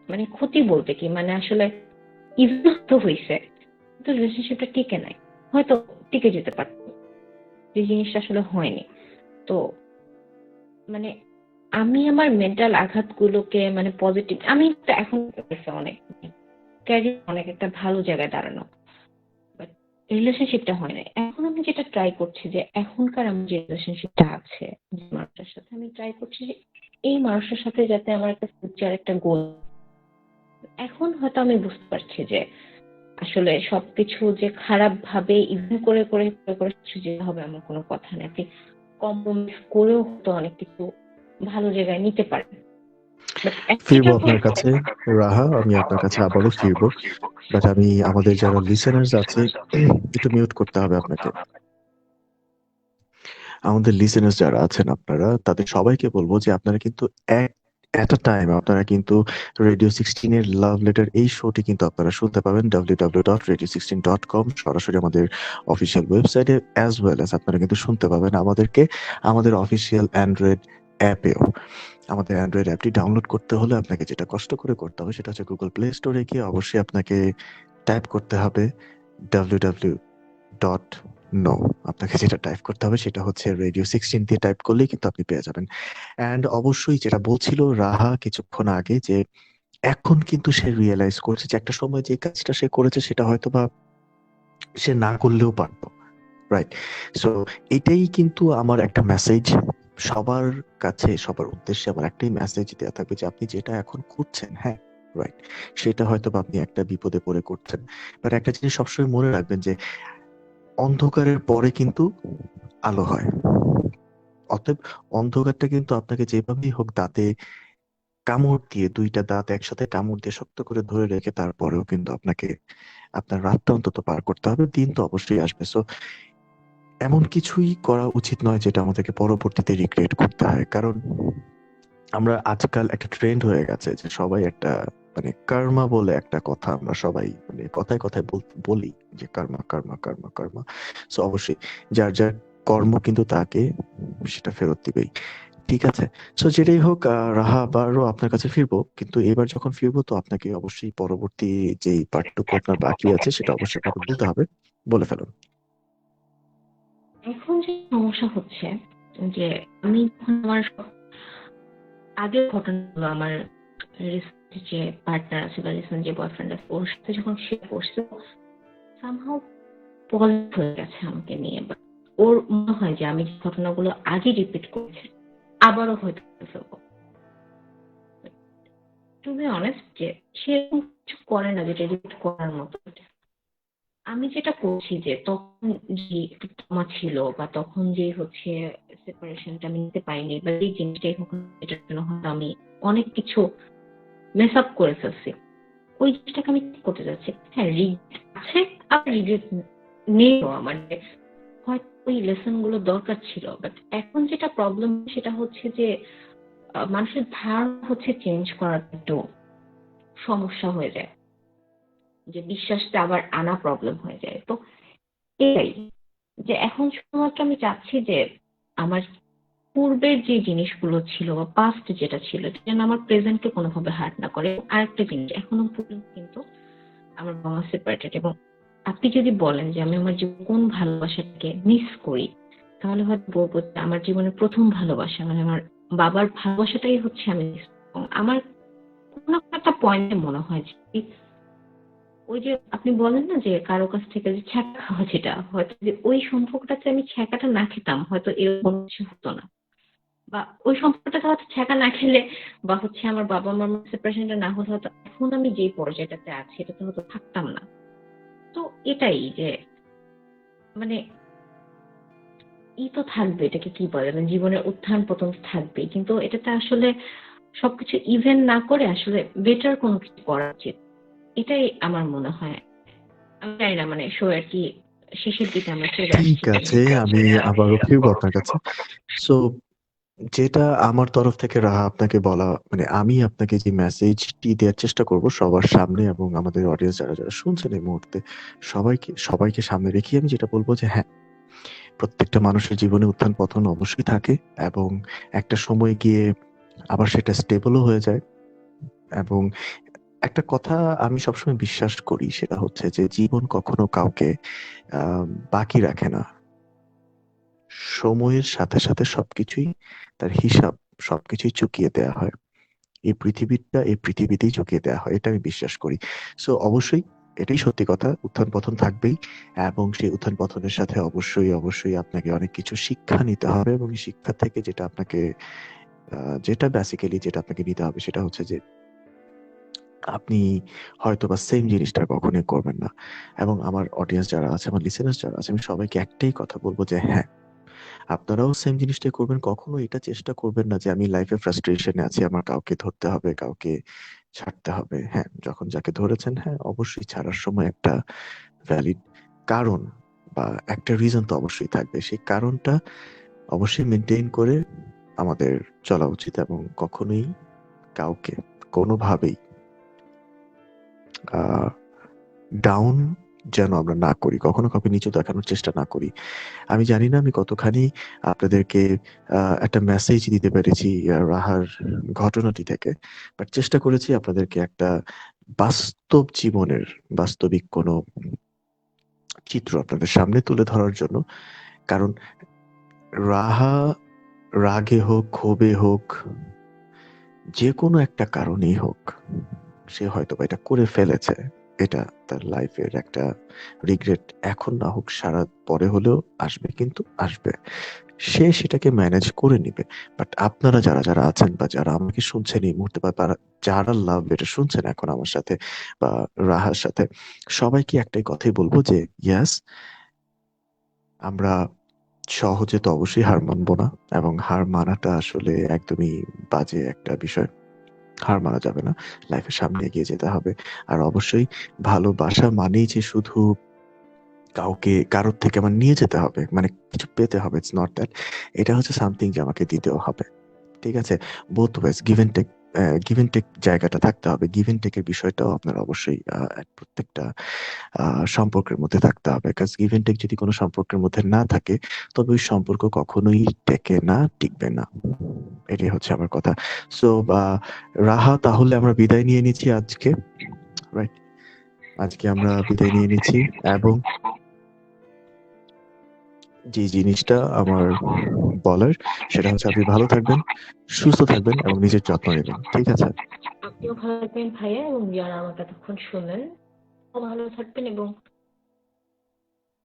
মানে ক্ষতি বলতে কি মানে আসলে ইভেন তো হয়েছে কিন্তু রিলেশনশিপটা টিকে নাই, হয়তো টিকে যেতে পারতো, যে জিনিসটা আসলে হয়নি। তো মানে আমি আমার মেন্টাল আঘাতগুলোকে মানে পজিটিভ, আমি তো এখন অনেক ক্যারিয়ার অনেক একটা ভালো জায়গায় দাঁড়ানো, বাট রিলেশনশিপটা হয় না। এখন আমি যেটা ট্রাই করছি যে এখনকার আমার যে রিলেশনশিপটা আছে যে মানুষটার সাথে, আমি ট্রাই করছি যে এই মানুষটার সাথে যাতে আমার একটা ফিউচার একটা গোল। এখন হয়তো আমি বুঝতে পারছি যে আসলে সবকিছু যে খারাপ ভাবে ইভেন করে করে করে করে যেতে হবে এমন কোনো কথা নেই। আপনি কম্প্রোমাইজ করেও তো অনেক কিছু ভালো জায়গায় নিতে পারেন। বাট ফিরবো আপনার কাছে রাহা, আমি আপনার কাছে আবারও ফিরবো। বাট আমি আমাদের যারা লিসেনার্স আছে একটু মিউট করতে হবে আপনাকে। আমাদের লিসেনার্স যারা আছেন আপনারা তাদের সবাইকে বলবো যে আপনারা কিন্তু এট আ টাইম আপনারা কিন্তু রেডিও 16 এর লাভ লেটার এই শোটি কিন্তু আপনারা শুনতে পাবেন www.radio16.com, সরাসরি আমাদের অফিসিয়াল ওয়েবসাইটে, অ্যাজ ওয়েল অ্যাজ আপনারা কিন্তু শুনতে পাবেন আমাদেরকে আমাদের অফিসিয়াল অ্যান্ড্রয়েড অ্যাপেও। আমাদের অ্যান্ড্রয়েড অ্যাপটি ডাউনলোড করতে হলে আপনাকে যেটা কষ্ট করে করতে হবে সেটা হচ্ছে গুগল প্লে স্টোরে গিয়ে অবশ্যই আপনাকে টাইপ করতে হবে www.no। আপনাকে যেটা টাইপ করতে হবে সেটা হচ্ছে রেডিও 16 দিয়ে টাইপ করলেই কিন্তু আপনি পেয়ে যাবেন। অ্যান্ড অবশ্যই যেটা বলছিল রাহা কিছুক্ষণ আগে যে এখন কিন্তু সে রিয়েলাইজ করছে যে একটা সময় যে কাজটা সে করেছে সেটা হয়তো বা সে না করলেও পারতো, রাইট? সো এটাই কিন্তু আমার একটা মেসেজ সবার কাছে, সবার উদ্দেশ্যে আমার একটাই মেসেজ দেওয়া থাকবে যে আপনি যেটা এখন করছেন, হ্যাঁ রাইট, সেটা হয়তো বা আপনি একটা বিপদে পড়ে করছেন, বাট একটা জিনিস সবসময় মনে রাখবেন যে অন্ধকারের পরে কিন্তু আলো হয়। অতএব অন্ধকারটা কিন্তু আপনাকে যেভাবেই হোক দাঁতে কামড় দিয়ে, দুইটা দাঁত একসাথে কামড় দিয়ে শক্ত করে ধরে রেখে তারপরেও কিন্তু আপনাকে আপনার রাতটা অন্তত পার করতে হবে, দিন তো অবশ্যই আসবে। সো এমন কিছুই করা উচিত নয় যেটা আমাদেরকে পরবর্তীতে রিগ্রেট করতে হয়, কারণ আমরা আজকাল একটা ট্রেন্ড হয়ে গেছে যে সবাই একটা মানে কর্মা বলে একটা কথা আমরা সবাই মানে কথায় কথায় বলি যে কর্মা কর্মা কর্মা কর্মা। সো অবশ্যই যার যার কর্ম কিন্তু তাকে সেটা ফেরত দিবেই, ঠিক আছে? সো যেটাই হোক রাহা আবারও আপনার কাছে ফিরবো, কিন্তু এবার যখন ফিরবো তো আপনাকে অবশ্যই পরবর্তী যেই পার্টটুকু আপনার বাকি আছে সেটা অবশ্যই আপনাকে বলতে হবে, বলে ফেলুন। এখন যে সমস্যা হচ্ছে যে আমি যখন আমার আগের ঘটনাগুলো আমার রিসেন্ট যে পার্টনার আছে বা রিসেন্ট যে বয়ফ্রেন্ড আছে ওর সাথে যখন শেয়ার করছে, সামহাউ পজিটিভ হয়ে গেছে আমাকে নিয়ে। বা ওর মনে হয় যে আমি যে ঘটনাগুলো আগে রিপিট করেছি আবারও হয়তো করে ফেলবো। টু বি অনেস্ট যে সেরকম কিছু করে না যেটা রিপিট করার মতো। আমি যেটা করছি যে তখন যে একটু ট্রমা ছিল বা তখন যে হচ্ছে সেপারেশনটা আমি নিতে পারিনি বা এই জিনিসটাই হোক না, এটার জন্য হয়তো আমি অনেক কিছু মেস আপ করে ফেলছি, ওই জিনিসটাকে আমি ঠিক করতে যাচ্ছি। হ্যাঁ রিগ্রেট আছে, আর রিগ্রেট নেইও আমার যে হয়তো ওই লেসন গুলো দরকার ছিল। বাট এখন যেটা প্রবলেম সেটা হচ্ছে যে মানুষের ধারণা হচ্ছে চেঞ্জ করার একটু সমস্যা হয়ে যায়, যে বিশ্বাসটা আবার আনা প্রবলেম হয়ে যায়। তো এটাই যে এখন শুধুমাত্র আমি চাচ্ছি যে আমার পূর্বের যে জিনিসগুলো ছিল বা পাস্ট যেটা ছিল এটা যেন আমার প্রেজেন্টকে কোনোভাবে হার্ট না করে। আরেকটা জিনিস, এখনো পর্যন্ত কিন্তু আমার বাবা সেপারেটেড এবং আপনি যদি বলেন যে আমি আমার জীবন কোন ভালোবাসাটাকে মিস করি, তাহলে হয়তো বলবো যে আমার জীবনের প্রথম ভালোবাসা, মানে আমার বাবার ভালোবাসাটাই হচ্ছে আমি miss করি। এবং আমার কোনো একটা পয়েন্টে মনে হয় যে ওই যে আপনি বলেন না যে কারো কাছ থেকে যে ছ্যাঁকা খাওয়া, যেটা হয়তো যে ওই সম্পর্কটাতে আমি ছ্যাঁকাটা না খেতাম হয়তো এরকম কিছু হতো না, বা ওই সম্পর্কটাতে হয়তো ছ্যাঁকা না খেলে বা হচ্ছে আমার বাবা মার সেপারেশনটা না হলে হয়তো এখন আমি যে পর্যায়টাতে আছি এটাতে হয়তো থাকতাম না। তো এটাই যে মানে তো থাকবে, এটাকে কি বলে, মানে জীবনের উত্থান পতন তো থাকবেই, কিন্তু এটাতে আসলে সবকিছু ইভেন না করে আসলে বেটার কোনো কিছু করা উচিত। এটাই আমার মনে হয়। আমি জানি না, মানে শো আর কি শেষের দিকে আমরা চলে ঠিক আসছি আছে, আমি আবারও ফিরবো আপনার কাছে। সো যেটা আমার তরফ থেকে রাহা আপনাকে বলা, মানে আমি আপনাকে যে মেসেজটি দেওয়ার চেষ্টা করব সবার সামনে এবং আমাদের অডিয়েন্স যারা যারা শুনছেন এই মুহূর্তে, সবাইকে সবাইকে সামনে রেখে আমি যেটা বলবো যে হ্যাঁ, প্রত্যেকটা মানুষের জীবনে উত্থান পতন অবশ্যই থাকে এবং একটা সময় গিয়ে আবার সেটা স্টেবলও হয়ে যায়। এবং একটা কথা আমি সবসময় বিশ্বাস করি, সেটা হচ্ছে যে জীবন কখনো কাউকে আহ, বাকি রাখে না। সময়ের সাথে সাথে সবকিছুই তার হিসাব, সবকিছুই চুকিয়ে দেওয়া হয়। এই পৃথিবীটা এই পৃথিবীতেই চুকিয়ে দেওয়া হয়, এটা আমি বিশ্বাস করি। সো অবশ্যই এটাই সত্যি কথা, উত্থান পতন থাকবেই। এবং সেই উত্থান পতনের সাথে অবশ্যই অবশ্যই আপনাকে অনেক কিছু শিক্ষা নিতে হবে এবং এই শিক্ষা থেকে যেটা আপনাকে যেটা বেসিক্যালি যেটা আপনাকে নিতে হবে সেটা হচ্ছে যে আপনি হয়তো বা সেম জিনিসটা কখনোই করবেন না। এবং আমার অডিয়েন্স যারা আছে, আমার লিসেনার্স যারা আছে, আমি সবাইকে একটাই কথা বলবো যে হ্যাঁ, আপনারাও সেম জিনিসটাই করবেন। কখনো এটা চেষ্টা করবেন না যে আমি লাইফে ফ্রাস্ট্রেশনে আছি, আমার কাউকে ধরতে হবে, কাউকে ছাড়তে হবে। হ্যাঁ, যখন যাকে ধরেছেন, হ্যাঁ অবশ্যই ছাড়ার সময় একটা ভ্যালিড কারণ বা একটা রিজন তো অবশ্যই থাকবে। সেই কারণটা অবশ্যই মেনটেন করে আমাদের চলা উচিত এবং কখনোই কাউকে কোনোভাবেই ডাউন যেন আমরা না করি, কখনো কাউকে নিচু দেখানোর চেষ্টা না করি। আমি জানি না আমি কতখানি আপনাদেরকে একটা মেসেজ দিতে পেরেছি রাহার ঘটনাটি থেকে, বাট চেষ্টা করেছি আপনাদেরকে একটা বাস্তব জীবনের বাস্তবিক কোনো চিত্র আপনাদের সামনে তুলে ধরার জন্য। কারণ রাহা রাগে হোক, ক্ষোভে হোক, যে কোনো একটা কারণেই হোক, সে হয়তো বা এটা করে ফেলেছে। এটা তার লাইফের একটা রিগ্রেট, এখন না হোক সারা পরে হলেও আসবে, কিন্তু আসবে। সে সেটাকে ম্যানেজ করে নিবে। বাট আপনারা যারা যারা আছেন বা যারা আমাকে শুনছেন এই মুহূর্তে বা যারা লাভ এটা শুনছেন এখন আমার সাথে বা রাহার সাথে, সবাইকে একটাই কথাই বলবো যে ইয়াস, আমরা সহজে তো অবশ্যই হার মানবো না এবং হার মানাটা আসলে একদমই বাজে একটা বিষয়। হার মানা যাবে না, লাইফের সামনে এগিয়ে যেতে হবে। আর অবশ্যই ভালোবাসা মানেই যে শুধু কাউকে কারোর থেকে আমার নিয়ে যেতে হবে, মানে কিছু পেতে হবে, ইটস নট দ্যাট। এটা হচ্ছে সামথিং যে আমাকে দিতেও হবে। ঠিক আছে? Both ways give and take, give and take জায়গাটা থাকতে হবে। গিভ এন্ড টেকের বিষয়টাও আপনার অবশ্যই প্রত্যেকটা সম্পর্কের মধ্যে থাকতে হবে। কাজ গিভ এন্ড টেক যদি কোনো সম্পর্কের মধ্যে না থাকে, তবে ওই সম্পর্ক কখনোই টেকে না, টিকবে না। এটাই হচ্ছে আমার কথা। সো রাহা, তাহলে আমরা বিদায় নিয়ে নিচ্ছি আজকে, রাইট? আজকে আমরা বিদায় নিয়ে নিচ্ছি এবং যে জিনিসটা আমার বলার সেটা হচ্ছে আপনি ভালো থাকবেন, সুস্থ থাকবেন এবং নিজের যত্ন নেবেন। ঠিক আছে? আপনিও ভালো থাকবেন ভাইয়া, এবং যারা আমাকে এতক্ষণ শুনলেন ভালো থাকবেন এবং